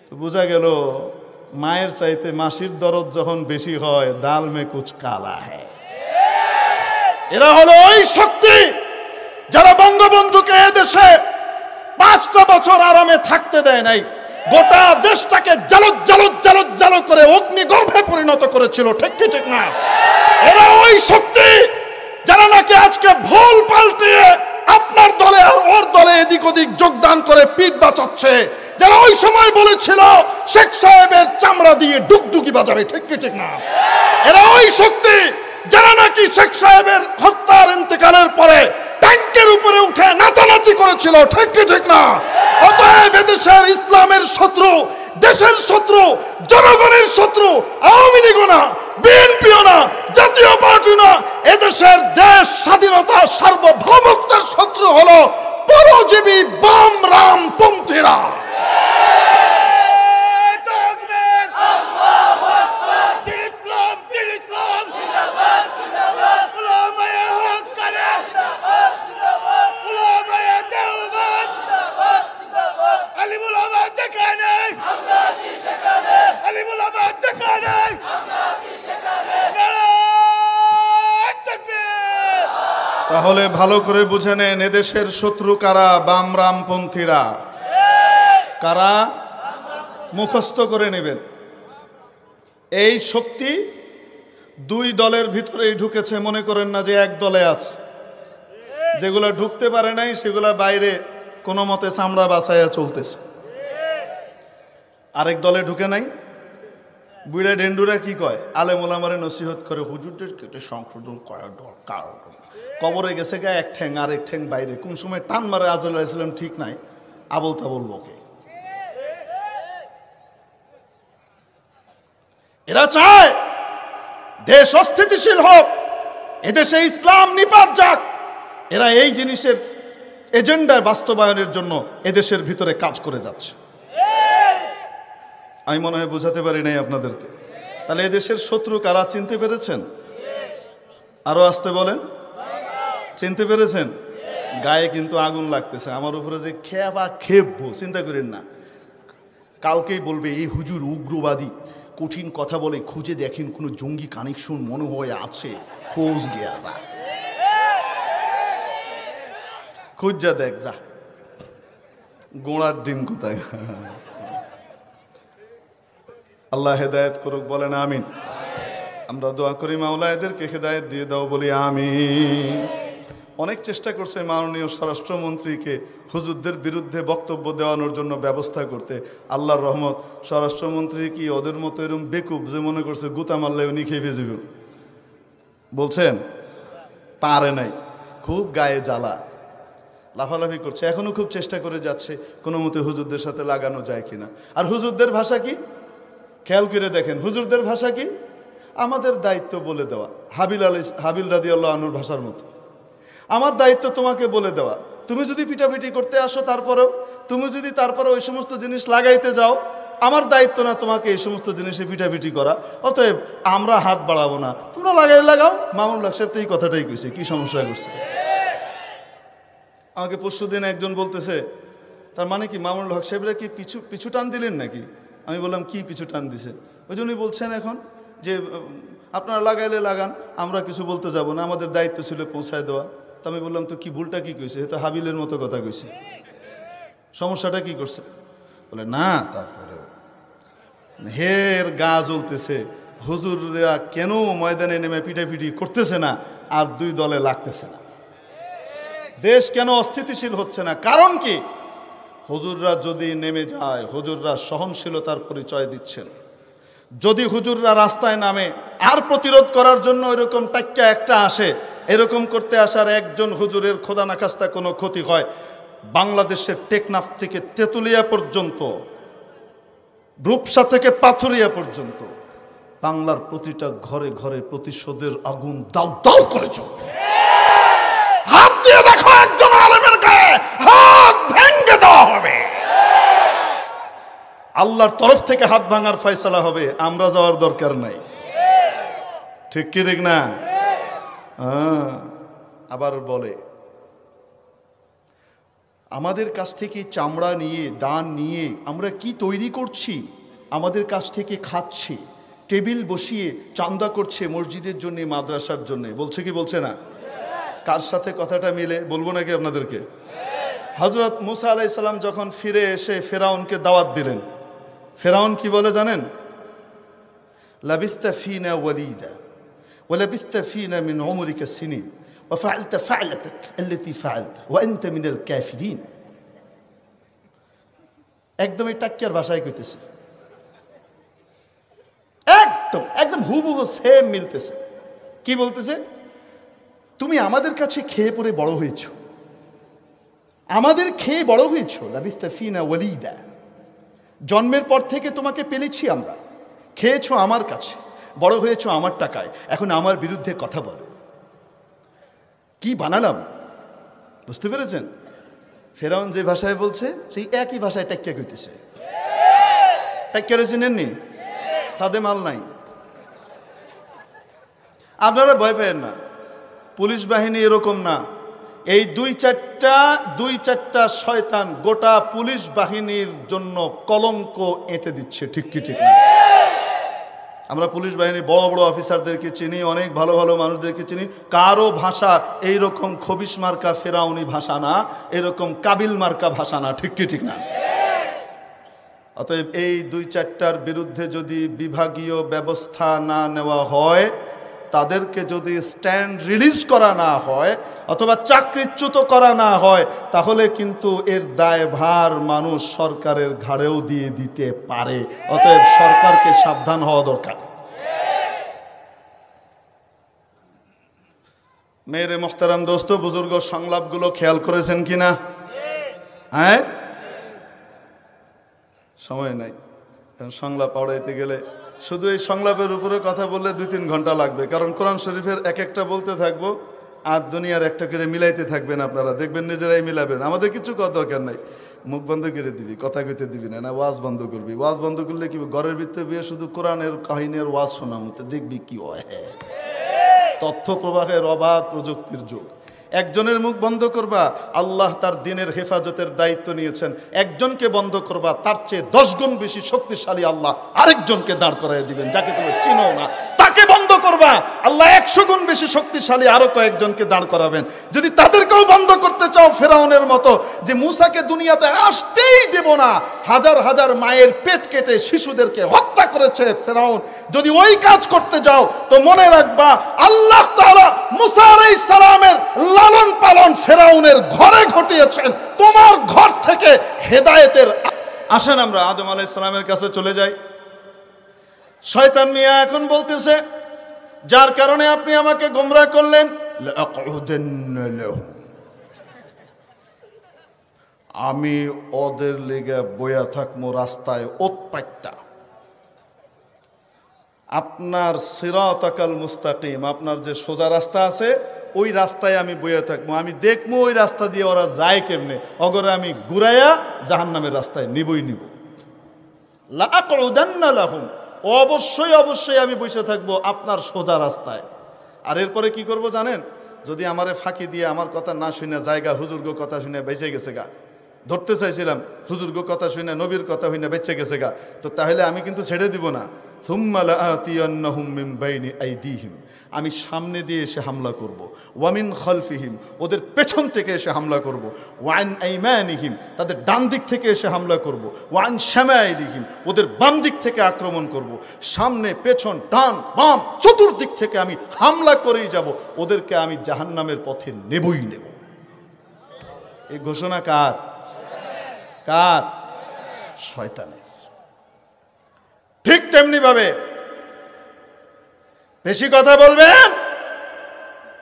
তো বোঝা গেল মায়ের চাইতে মাসির দরদ যখন বেশি হয়, দাল মে কুছ কালা হ্যায়। এরা হলো ওই শক্তি যারা বঙ্গবন্ধুকে এদেশে 5টা বছর আরামে থাকতে দেয় নাই, গোটা দেশটাকে জালুত জালুত জালুত জালু করে অগ্নিগর্ভে পরিণত করেছিল, ঠিক কি ঠিক না? এরা ওই শক্তি যারা নাকি আজকে ভুল পাল্টিয়ে আপনার দলে আর ওর দলে এদিক ওদিক যোগদান করে পিঠ বাঁচাচ্ছে, যারা ওই সময় বলেছিল শেখ সাহেবের চামড়া দিয়ে ডুগডুগি বাজাবে, ঠিক কি ঠিক না? এরা ওই শক্তি যারা নাকি শেখ সাহেবের হত্যার ইন্তেকালের পরে ট্যাঙ্কের উপরে উঠে নাচানাচি করেছিল, ঠিক কি ঠিক না? অতএব এদেশের ইসলামের শত্রু, দেশের শত্রু, জনগণের শত্রু আওয়ামী লীগও না, বিএনপিও না, জাতীয় পার্টি না, এদেশের দেশ স্বাধীনতা সার্বভৌমত্বের শত্রু হলো পরজীবী বাম রাম পন্থীরা। তাহলে ভালো করে বুঝে নেন, এদেশের শত্রু কারা? বাম রামপন্থীরা। কারা? মুখস্থ করে নেবেন। এই শক্তি দুই দলের ভিতরেই ঢুকেছে, মনে করেন না যে এক দলে আছে। যেগুলো ঢুকতে পারে নাই সেগুলো বাইরে কোনো মতে চামড়া বাছাইয়া চলতেছে। আরেক দলে ঢুকে নাই। বুড়া ডেন্ডুরা কি কয়? আলেম ওলামারে নসিহত করে, হুজুরদের কেটে সংশোধন করা দরকার। কবরে গেছে গা এক ঠ্যাং, আরেক ঠ্যাং বাইরে, কোন সময় টান মারে আজরাইল আলাইহিস সালাম ঠিক নাই, আবল তাবল বকে। এরা চায় দেশ অস্থিতিশীল হোক, এদেশে ইসলাম নিপাত যাক। এরা এই জিনিসের এজেন্ডার বাস্তবায়নের জন্য এদেশের ভিতরে কাজ করে যাচ্ছে। আমি মনে হয় বুঝাতে পারি নাই আপনাদেরকে। তাহলে এদেশের শত্রু কারা চিনতে পেরেছেন? আরো আসতে বলেন, চিনতে পেরেছেন? গায়ে কিন্তু আগুন লাগতেছে। আমার উপরে যে খেপা খেপবো চিন্তা করেন না। কালকেই বলবে এই হুজুর উগ্রবাদী, কঠিন কথা বলে, খুঁজে দেখেন কোনো জঙ্গি কানেকশন মনে হয় আছে, খোঁজ গিয়া যা, খুঁজ যা দেখ যা, গোড়ার ডিম কোথায়। আল্লাহ হেদায়েত করুক, বলেন আমিন। আমরা দোয়া করি মাওলা এদেরকে হেদায়েত দিয়ে দাও, বলি আমিন। অনেক চেষ্টা করছে মাননীয় স্বরাষ্ট্রমন্ত্রীকে হুজুরদের বিরুদ্ধে বক্তব্য দেওয়ানোর জন্য ব্যবস্থা করতে। আল্লাহর রহমত, স্বরাষ্ট্রমন্ত্রী কি ওদের মতো এরকম বেকুব যে মনে করছে গুতা মারলে উনি খেয়ে ভেজে বলছেন? পারে নাই, খুব গায়ে জ্বালা, লাফালাফি করছে। এখনো খুব চেষ্টা করে যাচ্ছে কোনো মতে হুজুরদের সাথে লাগানো যায় কিনা। আর হুজুরদের ভাষা কি খেয়াল করে দেখেন, হুজুরদের ভাষা কি? আমাদের দায়িত্ব বলে দেওয়া, হাবিল রাদিয়াল্লাহু আনহুর ভাষার মতো। আমার দায়িত্ব তোমাকে বলে দেওয়া, তুমি যদি পিটাপিটি করতে আসো তারপরেও, তুমি যদি তারপরে ওই সমস্ত জিনিস লাগাইতে যাও, আমার দায়িত্ব না তোমাকে এই সমস্ত জিনিসে পিটাপিটি করা। অতএব আমরা হাত বাড়াবো না, তোমরা লাগাও। মামুন হক সাহেব তো এই কথাটাই কইছে, কি সমস্যা করছে? আমাকে পরশুদিন একজন বলতেছে, তার মানে কি মামুন হক সাহেবরা কি পিছু টান দিলেন নাকি? আমি বললাম কি পিছু টান দিছে? ওই জন্যই বলছেন এখন যে আপনারা লাগাইলে লাগান, আমরা কিছু বলতে যাব না, আমাদের দায়িত্ব ছিল পৌঁছায় দেওয়া। তো আমি বললাম তো কি ভুলটা কি কইছে? তো হাবিলের মতো কথা কইছে, সমস্যাটা কি করছে? বলে না, তারপরে হের গা জ্বলতেছে, হুজুররা কেন ময়দানে নেমে পিটাপিটি করতেছে না আর দুই দলে লাগতেছে না, দেশ কেন অস্থিতিশীল হচ্ছে না? কারণ কি? হুজুররা যদি নেমে যায়, হুজুররা সহনশীলতার পরিচয় দিচ্ছেন। যদি হুজুররা রাস্তায় নামে আর প্রতিরোধ করার জন্য এরকম টাক্কা একটা আসে, এরকম করতে আসার একজন হুজুরের খোদা না খাস্তা কোনো ক্ষতি হয়, বাংলাদেশের টেকনাফ থেকে তেঁতুলিয়া পর্যন্ত রূপসা থেকে পাথুরিয়া পর্যন্ত বাংলার প্রতিটা ঘরে ঘরে প্রতিশোধের আগুন দাউ দাউ করে চলবে। হাত দিয়ে দেখো একজন আলেমের গায়ে হাত ভেঙে দেওয়া হবে। আল্লাহর তরফ থেকে হাত ভাঙার ফয়সালা হবে, আমরা যাওয়ার দরকার নাই। ঠিক কি ঠিক না? আবার বলে আমাদের কাছ থেকে চামড়া নিয়ে দান নিয়ে আমরা কি তৈরি করছি, আমাদের কাছ থেকে খাচ্ছে, টেবিল বসিয়ে চান্দা করছে মসজিদের জন্য, মাদ্রাসার জন্য। বলছে কি বলছে না? কার সাথে কথাটা মিলে বলবো নাকি আপনাদেরকে? হযরত মুসা আলাইহিস সালাম যখন ফিরে এসে ফেরাউনকে দাওয়াত দিলেন, ফেরাউন কি বলে জানেন? লাবিস্তা ফিনা ওয়ালিদা ওয়া লাবিস্তা ফিনা মিন উমরিকা সিনিন ওয়া ফাআলতা ফা'লাতাক আল্লাতী ফাআলতা ওয়া আনতা মিনাল কাফিরিন। একদমই টাক্কিয়ার ভাষায় কইতেছে, একদম হুবহু সেম মিলতেছে। কি বলতেছে? তুমি আমাদের কাছে খেয়ে পরে বড় হয়েছো, আমাদের খেয়ে বড় হয়েছো। লাবিস্তা ফিনা ওয়ালিদা, জন্মের পর থেকে তোমাকে পেলেছি আমরা, খেয়েছো আমার কাছে, বড় হয়েছো আমার টাকায়, এখন আমার বিরুদ্ধে কথা বলো। কি বানালাম, বুঝতে পেরেছেন? ফেরাউন যে ভাষায় বলছে সেই একই ভাষায় টাক্কিয়া কইতেছে। টাক্কিয়া চিনেননি? সাদে মাল নাই। আপনারা ভয় পেয়েন না, পুলিশ বাহিনী এরকম না। এই দুই চারটা শয়তান গোটা পুলিশ বাহিনীর জন্য কলঙ্ক এঁটে দিচ্ছে। ঠিক কি ঠিক না? আমরা পুলিশ বাহিনীর বড় বড় অফিসারদেরকে চিনি, অনেক ভালো ভালো মানুষদেরকে চিনি। কারো ভাষা এইরকম খবিশ মার্কা ফেরাউনি ভাষা না, এরকম কাবিল মার্কা ভাষা না। ঠিক কি ঠিক না? অতএব এই দুই চারটার বিরুদ্ধে যদি বিভাগীয় ব্যবস্থা না নেওয়া হয়, তাদেরকে যদি স্ট্যান্ড রিলিজ করা না হয় অথবা চাকরিচ্যুত করা না হয়, তাহলে কিন্তু এর দায়ভার মানুষ সরকারের ঘাড়েও দিয়ে দিতে পারে। অতএব সরকারকে সাবধান হওয়া দরকার। মেরে মোহতারাম দোস্ত বুজুর্গ, সংলাপগুলো খেয়াল করেছেন কিনা? হ্যাঁ, সময় নাই, সংলাপ পড়াইতে গেলে শুধু এই সংলাপের উপরে কথা বললে 2-3 ঘন্টা লাগবে। কারণ কোরআন শরীফের এক একটা বলতে থাকবো আর দুনিয়ার একটা করে মিলাইতে থাকবেন। আপনারা দেখবেন নিজেরাই মিলাবেন, আমাদের কিছু কথা দরকার নাই। মুখ বন্ধ করে দিবি, কথা কইতে দিবি না, ওয়াজ বন্ধ করবি। ওয়াজ বন্ধ করলে কি ঘরের ভিতরে বিয়ে শুধু কোরআনের কাহিনীর ওয়াজ শোনা মতো দেখবি কি হয়। তথ্য প্রবাহের অবাধ প্রযুক্তির যুগ। একজনের মুখ বন্ধ করবা, আল্লাহ তার দিনের হেফাজতের দায়িত্ব নিয়েছেন। একজনকে বন্ধ করবা, তার চেয়ে 10 গুণ বেশি শক্তিশালী আল্লাহ আরেকজনকে দাঁড় করাই দিবেন, যাকে তুমি চিনো না। তাকে বন্ধ করবা, আল্লাহ 100 গুণ বেশি শক্তিশালী আরো কয়েকজনকে দাঁড় করাবেন। যদি তাদেরকেও বন্ধ করতে চাও ফেরাউনের মতো, যে মুসাকে দুনিয়াতে আসতেই দেব না, হাজার হাজার মায়ের পেট কেটে শিশুদেরকে হত্যা করেছে ফেরাউন, যদি ওই কাজ করতে যাও তো মনে রাখবা আল্লাহ তাআলা মুসা আলাইহিস সালামের লালন পালন ফেরাউনের ঘরে ঘটিয়েছেন, তোমার ঘর থেকে হেদায়েতের। আসেন আমরা আদম আলাইহিস সালামের কাছে চলে যাই। শয়তান মিয়া এখন বলতেছে, যার কারণে আপনি আমাকে গোমরাহ করলেন, লাআকুদান্না লাহুম, আমি ওদের লেগে বইয়া থাকবো রাস্তায় ওৎপাইতা। আপনার সিরাতাকাল মুস্তাকিম, আপনার যে সোজা রাস্তা আছে ওই রাস্তায় আমি বইয়া থাকবো, আমি দেখবো ওই রাস্তা দিয়ে ওরা যায় কেমনে, অগরে আমি ঘুরাইয়া জাহান্নামের রাস্তায় নিবই নিব। লাআকুদান্না লাহুম, অবশ্যই অবশ্যই আমি বসে থাকবো আপনার সোজা রাস্তায়। আর এরপরে কি করব জানেন? যদি আমারে ফাঁকি দিয়ে আমার কথা না শুনে জায়গা হুজুর্গ কথা শুনে বেঁচে গেছে গা, ধরতে চাইছিলাম হুজুর্গ কথা শুনে নবীর কথা শুনে বেঁচে গেছে গা, তো তাহলে আমি কিন্তু ছেড়ে দিব না। থুম্মা লাআতিয়ান্নাহুম মিন বাইনি আইদিহিম, আমি সামনে দিয়ে এসে হামলা করব। ওয়ামিন খালফিহিম, ওদের পেছন থেকে এসে হামলা করব। ওয়ান আইমানিহিম, তাদের ডান দিক থেকে এসে হামলা করব। ওয়ান শামাইলিহিম, ওদের বাম দিক থেকে আক্রমণ করব। সামনে পেছন ডান বাম চতুর্দিক থেকে আমি হামলা করেই যাব, ওদেরকে আমি জাহান্নামের পথে নেবই নেব। এই ঘোষণা কার? কার? শয়তানের। ঠিক তেমনি ভাবে বেশি কথা বলবেন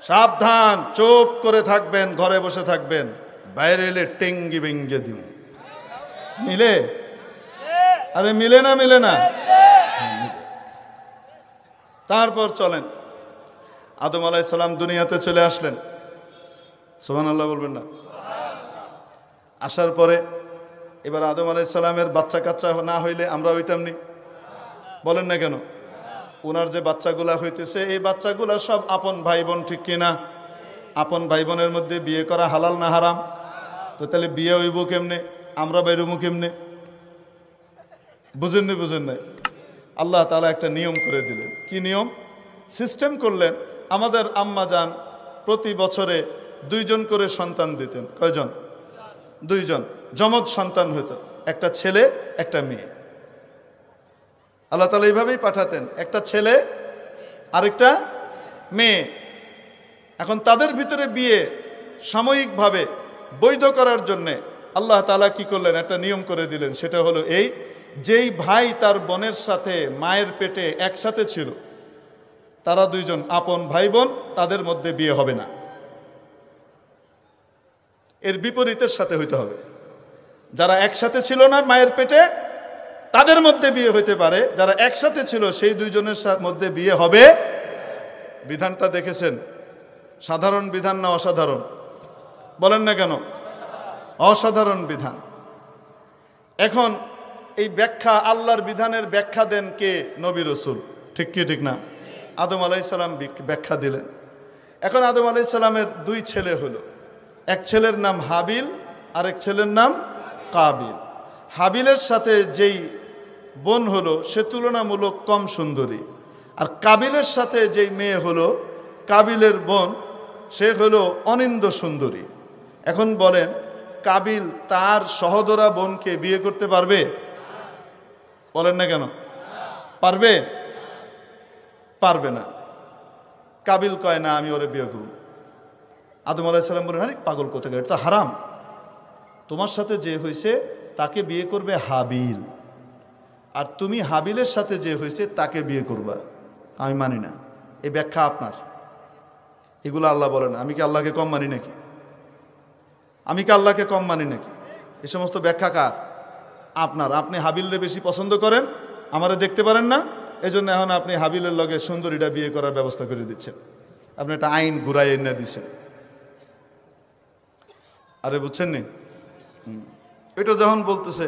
সাবধান, চুপ করে থাকবেন, ঘরে বসে থাকবেন, বাইরে এলে টেঙ্গি বেঙ্গে দিব। মিলে আরে মিলে না, মিলে না। তারপর চলেন, আদম আলাইহিস সালাম দুনিয়াতে চলে আসলেন। সুবহানাল্লাহ বলবেন না? আসার পরে এবার আদম আলাইহিস সালামের বাচ্চা কাচ্চা না হইলে আমরা হইতাম নি? বলেন না কেন? ওনার যে বাচ্চাগুলা হইতেছে, এই বাচ্চাগুলা সব আপন ভাই বোন, ঠিক কিনা? আপন ভাই বোনের মধ্যে বিয়ে করা হালাল না হারাম? তো তাহলে বিয়ে হইব কেমনে, আমরা বাইরবো কেমনে? বুঝেন নি? বুঝেন নাই? আল্লাহ তাআলা একটা নিয়ম করে দিলেন। কি নিয়ম? সিস্টেম করলেন। আমাদের আম্মা জান প্রতি বছরে 2 জন করে সন্তান দিতেন। কয়জন? 2 জন যমজ সন্তান হইতো, একটা ছেলে একটা মেয়ে। আল্লাহ তাআলা এইভাবেই পাঠাতেন, একটা ছেলে আরেকটা মেয়ে। এখন তাদের ভিতরে বিয়ে সাময়িকভাবে বৈধ করার জন্যে আল্লাহ তাআলা কি করলেন? একটা নিয়ম করে দিলেন। সেটা হলো এই, যেই ভাই তার বোনের সাথে মায়ের পেটে একসাথে ছিল, তারা 2 জন আপন ভাই বোন, তাদের মধ্যে বিয়ে হবে না। এর বিপরীতের সাথে হইতে হবে। যারা একসাথে ছিল না মায়ের পেটে, তাদের মধ্যে বিয়ে হইতে পারে। যারা একসাথে ছিল সেই 2 জনের মধ্যে বিয়ে হবে। বিধানটা দেখেছেন? সাধারণ বিধান না অসাধারণ? বলেন না কেন? অসাধারণ বিধান। এখন এই ব্যাখ্যা, আল্লাহর বিধানের ব্যাখ্যা দেন কে? নবী রাসূল। ঠিক কি ঠিক না? আদম আলাইহিস সালাম ব্যাখ্যা দিলেন। এখন আদম আলাইহিস সালামের 2 ছেলে হলো। এক ছেলের নাম হাবিল, আরেক ছেলের নাম কাবিল। হাবিলের সাথে যেই বোন হলো সে তুলনামূলক কম সুন্দরী, আর কাবিলের সাথে যেই মেয়ে হলো, কাবিলের বোন, সে হলো অনিন্দ্য সুন্দরী। এখন বলেন, কাবিল তার সহোদরা বোনকে বিয়ে করতে পারবে? বলেন না কেন? পারবে? পারবে না। কাবিল কয় না, আমি ওরে বিয়ে করব। আদম আলাইহিস সালাম বলেন, আরে পাগল কোথাকার, এটা তো হারাম। তোমার সাথে যে হয়েছে তাকে বিয়ে করবে হাবিল, আর তুমি হাবিলের সাথে যে হয়েছে তাকে বিয়ে করবা। আমি মানি না। এই ব্যাখ্যা আপনার। এগুলো আল্লাহ বলেন। আমি কি আল্লাহকে কম মানি নাকি? আমি কি আল্লাহকে কম মানি নাকি? এই সমস্ত ব্যাখ্যা কার? আপনার। আপনি হাবিলরে বেশি পছন্দ করেন, আমারে দেখতে পারেন না, এজন্য এখন আপনি হাবিলের লগে সুন্দরীটা বিয়ে করার ব্যবস্থা করে দিচ্ছেন। আপনি একটা আইন ঘুরাই এনে দিচ্ছেন। আরে বুঝছেন নি? এটা যখন বলতেছে,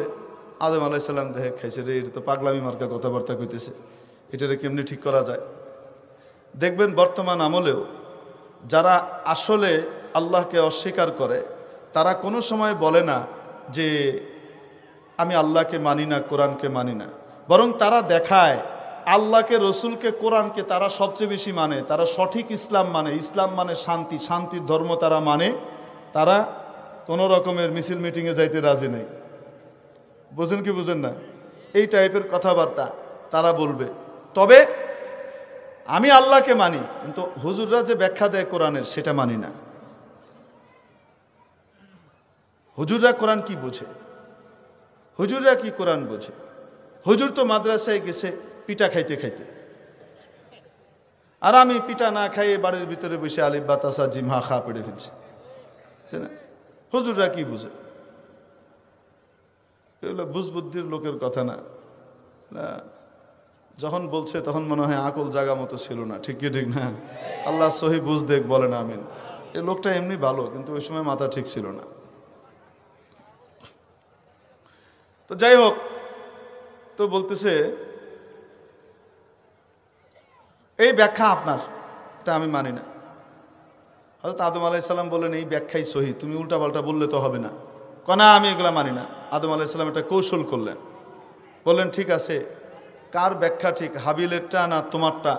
আদম আলাইহিস সালাম দেখে খাইছে, রে এটা তো পাগলামি মার্কা কথাবার্তা কইতেছে, এটারে কেমনি ঠিক করা যায়? দেখবেন বর্তমান আমলেও যারা আসলে আল্লাহকে অস্বীকার করে, তারা কোনো সময় বলে না যে আমি আল্লাহকে মানি না, কোরআনকে মানি না। বরং তারা দেখায় আল্লাহকে, রসুলকে, কোরআনকে তারা সবচেয়ে বেশি মানে। তারা সঠিক ইসলাম মানে। ইসলাম মানে শান্তি, শান্তির ধর্ম তারা মানে। তারা কোনো রকমের মিছিল মিটিংয়ে যাইতে রাজি নেই। বুঝেন কি বুঝেন না? এই টাইপের কথাবার্তা তারা বলবে। তবে আমি আল্লাহকে মানি, কিন্তু হুজুররা যে ব্যাখ্যা দেয় কোরআনের সেটা মানি না। হুজুররা কোরআন কি বোঝে? হুজুররা কি কোরআন বোঝে? হুজুর তো মাদ্রাসায় গেছে পিঠা খাইতে খাইতে, আর আমি পিঠা না খাইয়ে বাড়ির ভিতরে বসে আলিফ বা তাসা জিম হা খা পড়ে ফেলছি, তাই না? হুজুররা কি বুঝে? এগুলো বুঝবুদ্ধির লোকের কথা না। যখন বলছে তখন মনে হয় আকল জাগা মতো ছিল না। ঠিক কি ঠিক না? আল্লাহ সহি বুঝ দেখ, বলেন আমিন। এই লোকটা এমনি ভালো, কিন্তু ওই সময় মাথা ঠিক ছিল না। তো যাই হোক, তো বলতেছে এই ব্যাখ্যা আপনার, এটা আমি মানি না। হযরত আদম আলাইহিস সালাম বললেন, এই ব্যাখ্যাই সহি, তুমি উল্টাপাল্টা বললে তো হবে না। না, আমি এগুলা মানি না। আদম আলাইহিস সালাম একটা কৌশল করলেন। বললেন, ঠিক আছে, কার ব্যাখ্যা ঠিক, হাবিলেরটা না তোমারটা,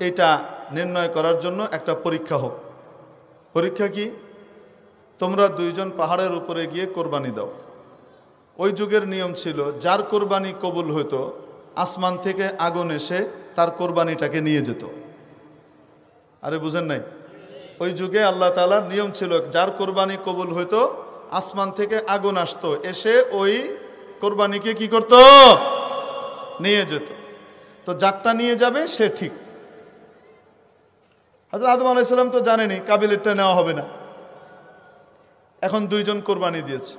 এটা নির্ণয় করার জন্য একটা পরীক্ষা হোক। পরীক্ষা কি? তোমরা 2 জন পাহাড়ের উপরে গিয়ে কোরবানি দাও। ওই যুগের নিয়ম ছিল, যার কোরবানি কবুল হতো আসমান থেকে আগুন এসে তার কোরবানিটাকে নিয়ে যেত। আরে বুঝেন নাই? ওই যুগে আল্লাহ তাআলার নিয়ম ছিল, যার কোরবানি কবুল হতো আসমান থেকে আগুন আসতো, এসে ওই কোরবানিকে কি করত? নিয়ে যেত। তো যারটা নিয়ে যাবে সে ঠিক। হযরত আদম আলাইহিস সালাম তো জানেনই কাবিলেরটা নেওয়া হবে না। এখন 2 জন কোরবানি দিয়েছে।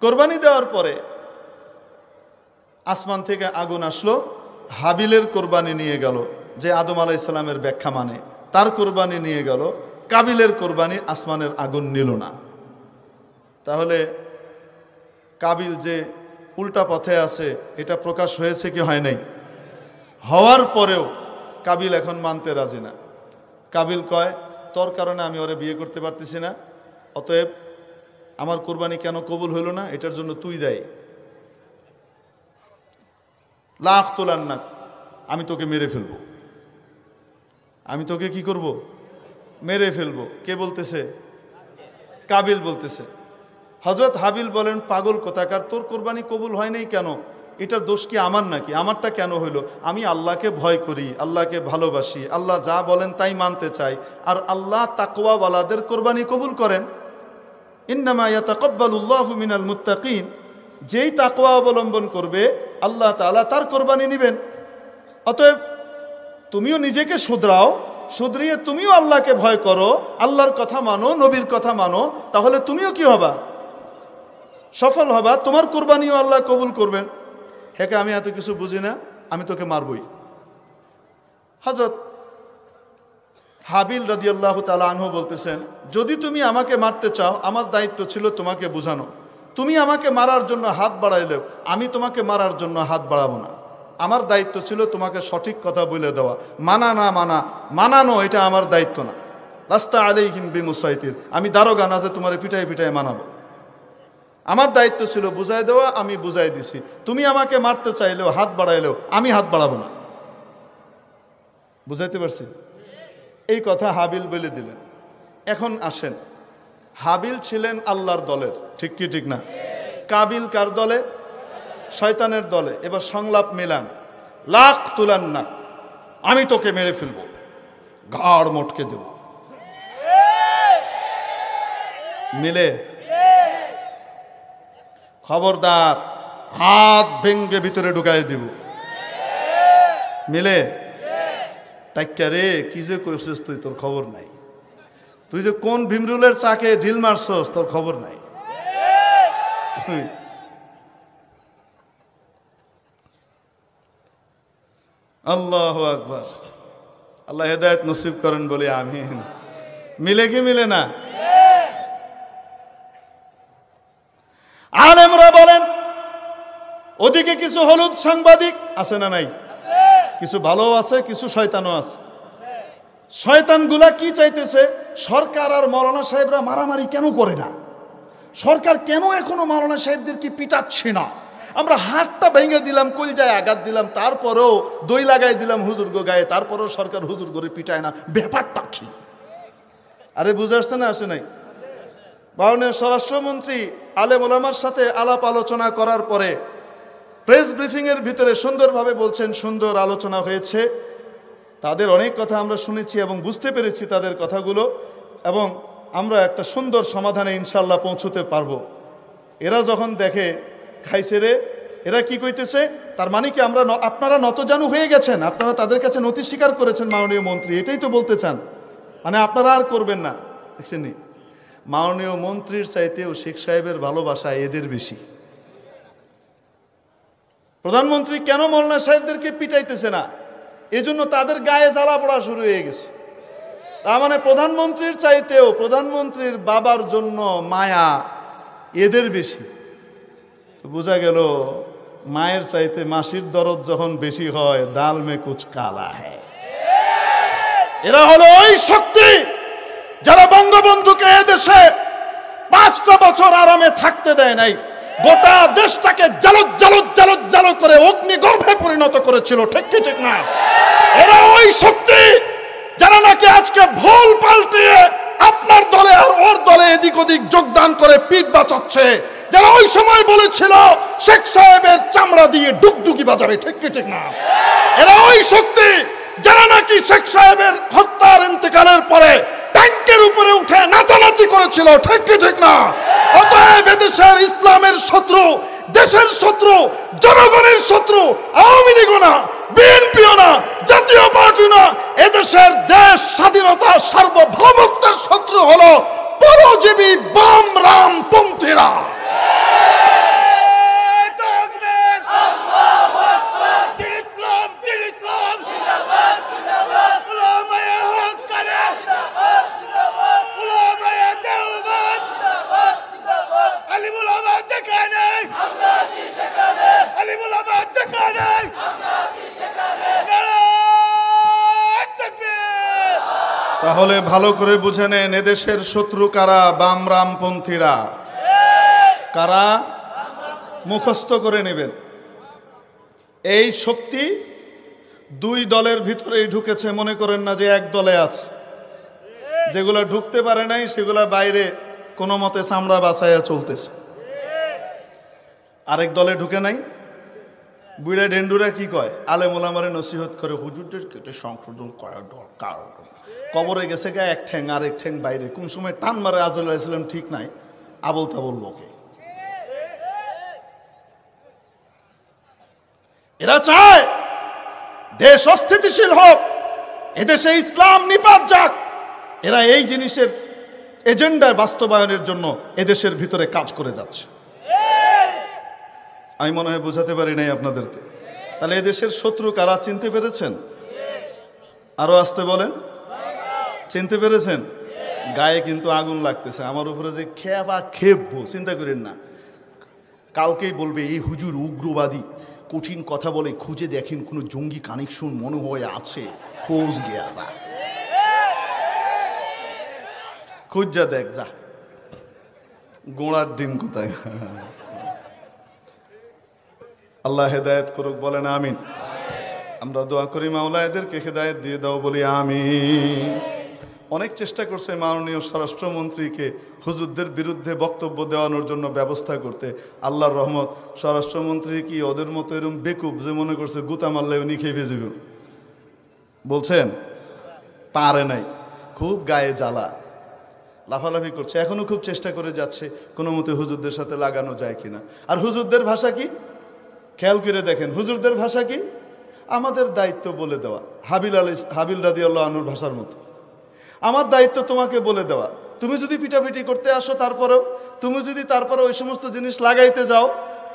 কোরবানি দেওয়ার পরে আসমান থেকে আগুন আসলো, হাবিলের কোরবানি নিয়ে গেল, যে আদম আলাইহিসসালামের ব্যাখ্যা মানে, তার কোরবানি নিয়ে গেল। কাবিলের কোরবানি আসমানের আগুন নিল না। তাহলে কাবিল যে উল্টা পথে আছে এটা প্রকাশ হয়েছে কি হয় নাই? হওয়ার পরেও কাবিল এখন মানতে রাজি না। কাবিল কয়, তোর কারণে আমি ওরে বিয়ে করতে পারতেছি না, অতএব আমার কোরবানি কেন কবুল হইল না, এটার জন্য তুই দায়ী। লাখ তোলার না, আমি তোকে মেরে ফেলবো, আমি তোকে কি করব? মেরে ফেলবো। কে বলতেছে? কাবিল বলতেছে। হযরত হাবিল বলেন, পাগল কোথাকার, তোর কোরবানি কবুল হয় নাই কেন? এটার দোষ কি আমার নাকি? আমারটা কেন হইল? আমি আল্লাহকে ভয় করি, আল্লাহকে ভালোবাসি, আল্লাহ যা বলেন তাই মানতে চাই, আর আল্লাহ তাকওয়াওয়ালাদের কোরবানি কবুল করেন। ইন্নামা ইয়াতাকাব্বালুল্লাহু মিনাল মুত্তাকিন, যেই তাকওয়া অবলম্বন করবে আল্লাহ তাআলা তার কোরবানি নেবেন। অতএব তুমিও নিজেকে শুধরাও, শুধরিয়ে তুমিও আল্লাহকে ভয় করো, আল্লাহর কথা মানো, নবীর কথা মানো, তাহলে তুমিও কি হবা? সফল হবা, তোমার কোরবানিও আল্লাহ কবুল করবেন। হেকে আমি এত কিছু বুঝি না, আমি তোকে মারবই। হযরত হাবিল রাদিয়াল্লাহু তাআলা আনহু বলতেছেন, যদি তুমি আমাকে মারতে চাও, আমার দায়িত্ব ছিল তোমাকে বোঝানো। তুমি আমাকে মারার জন্য হাত বাড়াইলেও আমি তোমাকে মারার জন্য হাত বাড়াবো না। আমার দায়িত্ব ছিল তোমাকে সঠিক কথা বলে দেওয়া। মানা না মানা, মানানো এটা আমার দায়িত্ব না। লাস্তা আলাইহিম বিমুসাইতির, আমি দারোগা না যে তোমার পিটাই পিটাই মানাবো। আমার দায়িত্ব ছিল বুঝাই দেওয়া, আমি বুঝাই দিছি। তুমি আমাকে মারতে চাইলেও, হাত বাড়াইলেও আমি হাত বাড়াবো না। বুঝাইতে পারছি? এই কথা হাবিল বলে দিলেন। এখন আসেন, হাবিল ছিলেন আল্লাহর দলের, ঠিক কি ঠিক না? কাবিল কার দলে? শয়তানের দলে। এবার সংলাপ মিলান, লাখ তুলান না, আমি তোকে মেরে ফেলবো, ঘাড় মটকে দেব। মিলে? খবরদার, হাত ভেঙ্গে ভিতরে ঢুকাই দিব। মিলে? টাইক্কা রে, কি যে করছিস তুই, তোর খবর নাই। তুই যে কোন ভীমরুলের চাকে ঢিল মারছস, তোর খবর নাই। আল্লাহু আকবার। আল্লাহ হেদায়েত নসিব করেন বলে আমিন। মিলে কি মিলে না? আলেমরা বলেন, ওদিকে কিছু হলুদ সাংবাদিক আছে না নাই? কিছু ভালো আছে, কিছু শয়তানও আছে। শয়তানগুলা কি চাইতেছে? সরকার আর মাওলানা সাহেবরা মারামারি কেন করে না? সরকার কেন এখনো মাওলানা সাহেবদেরকে পিটাচ্ছে না? আমরা হাতটা ভেঙে দিলাম, কলজায় আঘাত দিলাম, তারপরেও দই লাগাই দিলাম হুজুর গো গায়ে, তারপরেও সরকার হুজুর করে পিটায় না। ব্যাপারটা কি? আরে বুঝে আসছে না? আসে নাই? মাননীয় স্বরাষ্ট্রমন্ত্রী আলেম ওলামার সাথে আলাপ আলোচনা করার পরে প্রেস ব্রিফিংয়ের ভিতরে সুন্দরভাবে বলছেন, সুন্দর আলোচনা হয়েছে, তাদের অনেক কথা আমরা শুনেছি এবং বুঝতে পেরেছি তাদের কথাগুলো, এবং আমরা একটা সুন্দর সমাধানে ইনশাল্লাহ পৌঁছতে পারবো। এরা যখন দেখে খাইছে রে, এরা কি কইতেছে, তার মানে কি আমরা আপনারা নতজানু হয়ে গেছেন, আপনারা তাদের কাছে নতি স্বীকার করেছেন মাননীয় মন্ত্রী, এটাই তো বলতে চান, মানে আপনারা আর করবেন না। দেখছেন নি, মাননীয় মন্ত্রীর চাইতেও শেখ সাহেবের ভালোবাসা এদের বেশি। প্রধানমন্ত্রী কেন মাওলানা সাহেবদেরকে পিটাইতেছে না? এজন্য তাদের গায়ে জ্বালা পড়া শুরু হয়ে গেছে। তার মানে প্রধানমন্ত্রীর চাইতেও প্রধানমন্ত্রীর বাবার জন্য মায়া এদের বেশি। তো বোঝা গেল, মায়ের চাইতে মাসির দরদ যখন বেশি হয়, ডাল মে কুছ কালা হ্যায়। এরা হলো ওই শক্তি যারা বঙ্গবন্ধুকে এদেশে 5টা বছর আরামে থাকতে দেয় নাই, গোটা দেশটাকে জালুত জালুত জালুত জালুত করে অগ্নিগর্ভে পরিণত করেছিল, ঠিক কি ঠিক না? এরা ওই শক্তি যারা নাকি আজকে ভুল পাল্টিয়ে আপনার দলে আর ওর দলে এদিক ওদিক যোগদান করে পিঠ বাঁচাচ্ছে, যারা ওই সময় বলেছিল শেখ সাহেবের চামড়া দিয়ে ডুগডুগি বাজাবে, ঠিক কি ঠিক না? এরা ওই শক্তি যারা নাকি শেখ সাহেবের হত্যার ইন্তেকালের পরে ট্যাঙ্কের উপরে উঠে নাচানাচি করেছিল, ঠিক কি ঠিক না? অতএব এদেশের ইসলামের শত্রু, দেশের শত্রু, জনগণের শত্রু আওয়ামী লীগও না, বিএনপিও না, জাতীয় পার্টি না, এদেশের দেশ স্বাধীনতা সার্বভৌমত্বের শত্রু হলো পরজীবী বাম রামপন্থীরা। তাহলে ভালো করে বুঝে নেন, এদেশের শত্রু কারা? বামরামপন্থীরা। কারা? মুখস্থ করে নেবেন। এই শক্তি দুই দলের ভিতরেই ঢুকেছে, মনে করেন না যে এক দলে আছে। যেগুলো ঢুকতে পারে নাই সেগুলো বাইরে কোনো মতে চামড়া বাঁচাইয়া চলতেছে। আরেক দলে ঢুকে নাই। বুড়া ডেন্ডুরা কি কয়? আলেম ওলামারে নসিহত করে, হুজুরদের কেটে সংশোধন করা দরকার। কবরে গেছে গা এক ঠ্যাং আরেক ঠ্যাং বাইরে, কোন সময় টান মারে আজরাইল আলাইহিস সালাম ঠিক নাই, আবল তাবল বকে। এরা চায় দেশ অস্থিতিশীল হোক, এদেশে ইসলাম নিপাত যাক। এরা এই জিনিসের এজেন্ডার বাস্তবায়নের জন্য এদেশের ভিতরে কাজ করে যাচ্ছে। আমি মনে হয় বুঝাতে পারি নাই আপনাদেরকে। তাহলে এদেশের শত্রু কারা চিনতে পেরেছেন? আরো আসতে বলেন, চিনতে পেরেছেন? গায়ে কিন্তু আগুন লাগতেছে। আমার উপরে যে খেবা খেপবো চিন্তা করেন না। কালকেই বলবে এই হুজুর উগ্রবাদী, কঠিন কথা বলে, খুঁজে দেখেন কোনো জঙ্গি কানেকশন মনে হয় আছে, খোঁজ গিয়া যা, খুঁজ যা দেখ যা, গোড়ার ডিম কোথায়। আল্লাহ হেদায়েত করুক, বলেন আমিন। আমরা দোয়া করি মাওলা এদেরকে হেদায়েত দিয়ে দাও, বলি আমিন। অনেক চেষ্টা করছে মাননীয় স্বরাষ্ট্রমন্ত্রীকে হুজুরদের বিরুদ্ধে বক্তব্য দেওয়ানোর জন্য ব্যবস্থা করতে। আল্লাহর রহমত, স্বরাষ্ট্রমন্ত্রী কি ওদের মতো এরকম বেকুব যে মনে করছে গুতা মারলে উনি খেয়ে ভেজে বলছেন? পারে নাই, খুব গায়ে জ্বালা, লাফালাফি করছে। এখনো খুব চেষ্টা করে যাচ্ছে কোনো মতে হুজুরদের সাথে লাগানো যায় কিনা। আর হুজুরদের ভাষা কি খেয়াল করে দেখেন, হুজুরদের ভাষা কি? আমাদের দায়িত্ব বলে দেওয়া। হাবিল রাদিয়াল্লাহু আনহুর ভাষার মতো, আমার দায়িত্ব তোমাকে বলে দেওয়া। তুমি যদি পিটাপিটি করতে আসো, তুমি যদি তারপরে ওই সমস্ত জিনিস লাগাইতে যাও,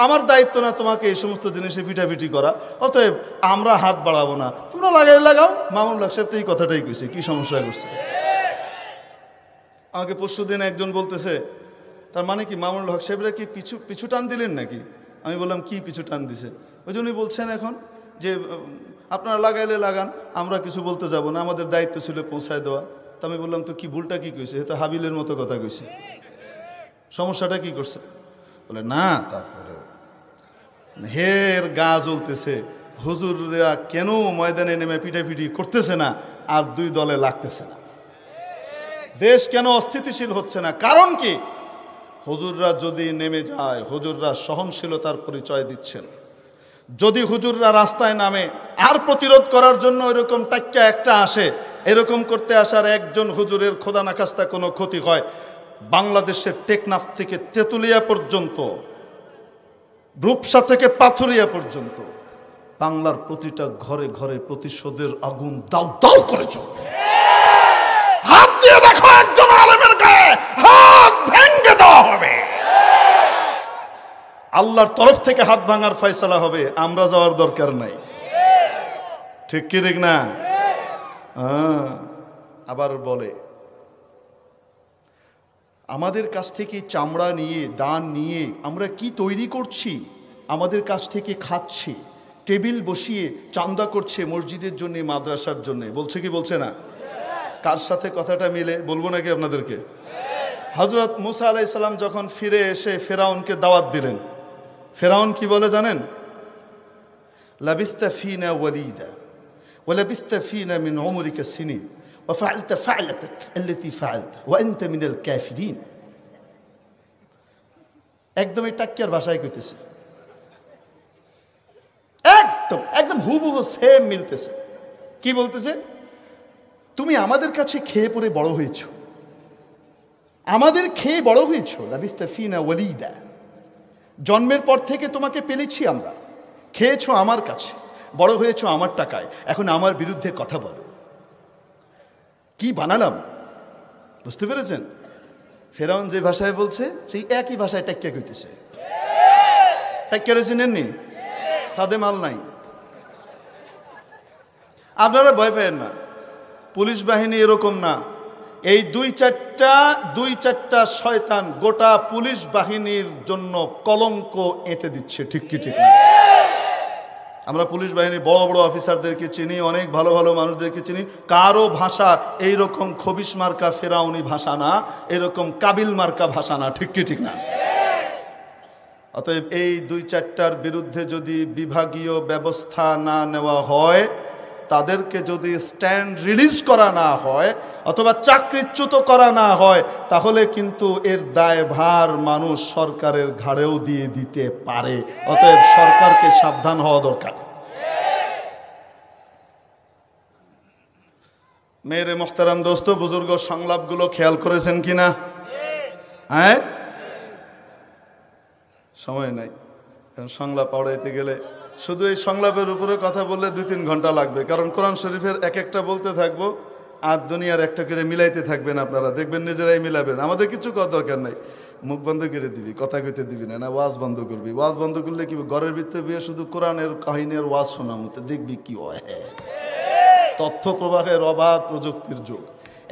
আমার দায়িত্ব না তোমাকে এই সমস্ত জিনিসে পিটাপিটি করা। অতএব আমরা হাত বাড়াবো না, তোমরা লাগাও। মামুন হক সাহেব তো এই কথাটাই কইছে, কি সমস্যা করছে? আমাকে পরশুদিন একজন বলতেছে, তার মানে কি মামুন হক সাহেবরা কি পিছু টান দিলেন নাকি? আমি বললাম কি পিছু টান দিছে? ওই জন্যই বলছেন এখন যে আপনারা লাগাইলে লাগান, আমরা কিছু বলতে যাব না, আমাদের দায়িত্ব ছিল পৌঁছায় দেওয়া। তা আমি বললাম তো কি ভুলটা কি কইছে? এ তো হাবিলের মতো কথা কইছে, সমস্যাটা কি করছে? বলে না, তারপরে হের গা জ্বলতেছে, হুজুররা কেন ময়দানে নেমে পিটাপিটি করতেছে না আর দুই দলে লাগতেছে না, দেশ কেন অস্থিতিশীল হচ্ছে না? কারণ কি? হুজুররা যদি নেমে যায়, হুজুররা সহনশীলতার পরিচয় দিচ্ছেন। যদি হুজুররা রাস্তায় নামে আর প্রতিরোধ করার জন্য এরকম টাক্কা একটা আসে, এরকম করতে আসার একজন হুজুরের খোদা না খাস্তা কোনো ক্ষতি হয়, বাংলাদেশের টেকনাফ থেকে তেতুলিয়া পর্যন্ত, রূপসা থেকে পাথুরিয়া পর্যন্ত বাংলার প্রতিটা ঘরে ঘরে প্রতিশোধের আগুন দাউ দাউ করে চলবে। হাত দিয়ে দেখো একজন আলেমের গায়ে হাত ভেঙে দেওয়া হবে, আল্লাহর তরফ থেকে হাত ভাঙার ফয়সালা হবে, আমরা যাওয়ার দরকার নাই। ঠিক কি ঠিক না? আবার বলে আমাদের কাছ থেকে চামড়া নিয়ে, দান নিয়ে আমরা কি তৈরি করছি? আমাদের কাছ থেকে খাচ্ছে, টেবিল বসিয়ে চান্দা করছে মসজিদের জন্য, মাদ্রাসার জন্য। বলছে কি বলছে না? কার সাথে কথাটা মিলে বলবো নাকি আপনাদেরকে? হযরত মুসা আলাইহিস সালাম যখন ফিরে এসে ফেরাউনকে দাওয়াত দিলেন, ফেরাউন কি বলে জানেন? লাবিস্তা ফিনা ওয়ালিদা ওয়া লাবিস্তা ফিনা মিন উমরিকা সিনিন ওয়া ফাআলতা ফা'লাতাক আল্লাতী ফাআলতা ওয়া আনতা মিনাল কাফিরিন। একদমই টাক্কিয়ার ভাষায় কইতেছে, একদম হুবহু সেম মিলতেছে। কি বলতেছে? তুমি আমাদের কাছে খেয়ে পরে বড় হয়েছো, আমাদের খেয়ে বড় হয়েছো। লাবিস্তা ফিনা ওয়ালিদা, জন্মের পর থেকে তোমাকে পেলেছি আমরা, খেয়েছো আমার কাছে, বড় হয়েছো আমার টাকায়, এখন আমার বিরুদ্ধে কথা বলো। কি বানালাম, বুঝতে পেরেছেন? ফেরাউন যে ভাষায় বলছে সেই একই ভাষায় টাক্কা কইতেছে। টাক্কা রয়েছে নেননি, সাদে মাল নাই। আপনারা ভয় পেয়েন না, পুলিশ বাহিনী এরকম না। এই দুই চারটা শয়তান গোটা পুলিশ বাহিনীর জন্য কলঙ্ক এঁটে দিচ্ছে। ঠিক কি ঠিক না? আমরা পুলিশ বাহিনী বড় বড় অফিসারদেরকে চিনি, অনেক ভালো ভালো মানুষদেরকে চিনি, কারো ভাষা এইরকম খবিশ মার্কা ফেরাউনি ভাষা না, এরকম কাবিল মার্কা ভাষা না। ঠিক কি ঠিক না? অতএব এই ২-৪টার বিরুদ্ধে যদি বিভাগীয় ব্যবস্থা না নেওয়া হয়, তাদেরকে যদি স্ট্যান্ড রিলিজ করা না হয় অথবা চাকরিচ্যুত করা না হয়, তাহলে কিন্তু এর দায়ভার মানুষ সরকারের ঘাড়েও দিয়ে দিতে পারে। অতএব সরকারকে সাবধান হওয়া দরকার। মেরে মোহতারাম দোস্ত বুজুর্গ, সংলাপগুলো খেয়াল করেছেন কিনা? হ্যাঁ, সময় নাই, সংলাপ পড়াইতে গেলে শুধু এই সংলাপের উপরে কথা বললে 2-3 ঘন্টা লাগবে, কারণ কোরআন শরীফের এক একটা বলতে থাকবো আর দুনিয়ার একটা করে মিলাইতে থাকবেন। আপনারা দেখবেন নিজেরাই মিলাবেন, আমাদের কিছু করার দরকার নাই। মুখ বন্ধ করে দিবি, কথা কইতে দিবি না, না ওয়াজ বন্ধ করবি। ওয়াজ বন্ধ করলে কি ঘরের ভিতরে বিয়ে শুধু কোরআনের কাহিনীর ওয়াজ শোনা মতো দেখবি কি হয়। তথ্য প্রবাহের অবাধ প্রযুক্তির যুগ।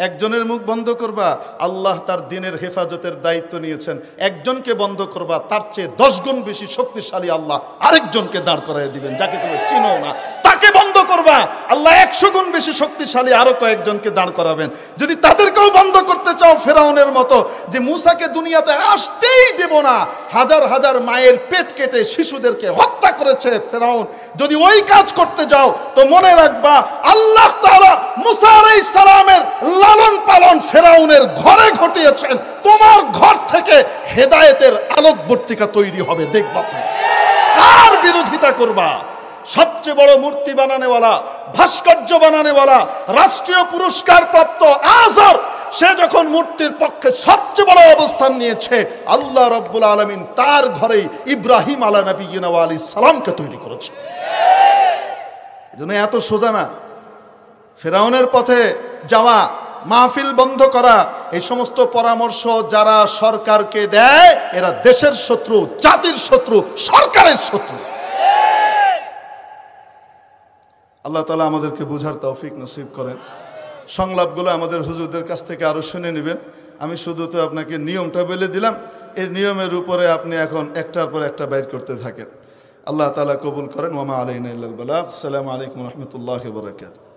একজনের মুখ বন্ধ করবা, আল্লাহ তার দিনের হেফাজতের দায়িত্ব নিয়েছেন। একজনকে বন্ধ করবা, তার চেয়ে 10 গুণ বেশি শক্তিশালী আল্লাহ আরেকজনকে দাঁড় করাই দিবেন, যাকে তুমি চিনো না। তাকে বন্ধ করবা, আল্লাহ 100 গুণ বেশি শক্তিশালী আরো কয়েকজনকে দাঁড় করাবেন। যদি তাদেরকেও বন্ধ করতে চাও ফেরাউনের মতো, যে মুসাকে দুনিয়াতে আসতেই দেব না, হাজার হাজার মায়ের পেট কেটে শিশুদেরকে হত্যা করেছে ফেরাউন, যদি ওই কাজ করতে যাও তো মনে রাখবা আল্লাহ তাআলা মুসা আলাইহিস সালামের লালন পালন ফেরাউনের ঘরে ঘটিয়েছেন। তোমার ঘর থেকে হেদায়েতের আলোকবর্তিকা তৈরি হবে, দেখবা। কার বিরোধিতা করবা? সবচেয়ে বড় মূর্তি বানানেওয়ালা, ভাস্কর্য বানানেওয়ালা, রাষ্ট্রীয় পুরস্কার প্রাপ্ত আজহার, সে যখন মূর্তির পক্ষে সবচেয়ে বড় অবস্থান নিয়েছে, আল্লাহ রাব্বুল আলামিন তার ঘরেই ইব্রাহিম আলা নবিয়িনা ওয়া আলাইহিস সালামকে তৈরি করেছে। এজন্য এত সোজা না ফেরাউনের পথে যাওয়া, মাহফিল বন্ধ করা। এই সমস্ত পরামর্শ যারা সরকারকে দেয়, এরা দেশের শত্রু, জাতির শত্রু, সরকারের শত্রু। আল্লাহ তাআলা আমাদেরকে বুঝার তৌফিক নসিব করেন। সংলাপগুলো আমাদের হুজুরদের কাছ থেকে আরো শুনে নেবেন। আমি শুধু তো আপনাকে নিয়মটা বলে দিলাম, এই নিয়মের উপরে আপনি এখন একটার পর একটা বাইর করতে থাকেন। আল্লাহ তাআলা কবুল করেন। ওয়া মা আলাইনা ইল্লাল বালাগ। আসসালামু আলাইকুম ওয়া রাহমাতুল্লাহি ওয়া বারাকাতুহু।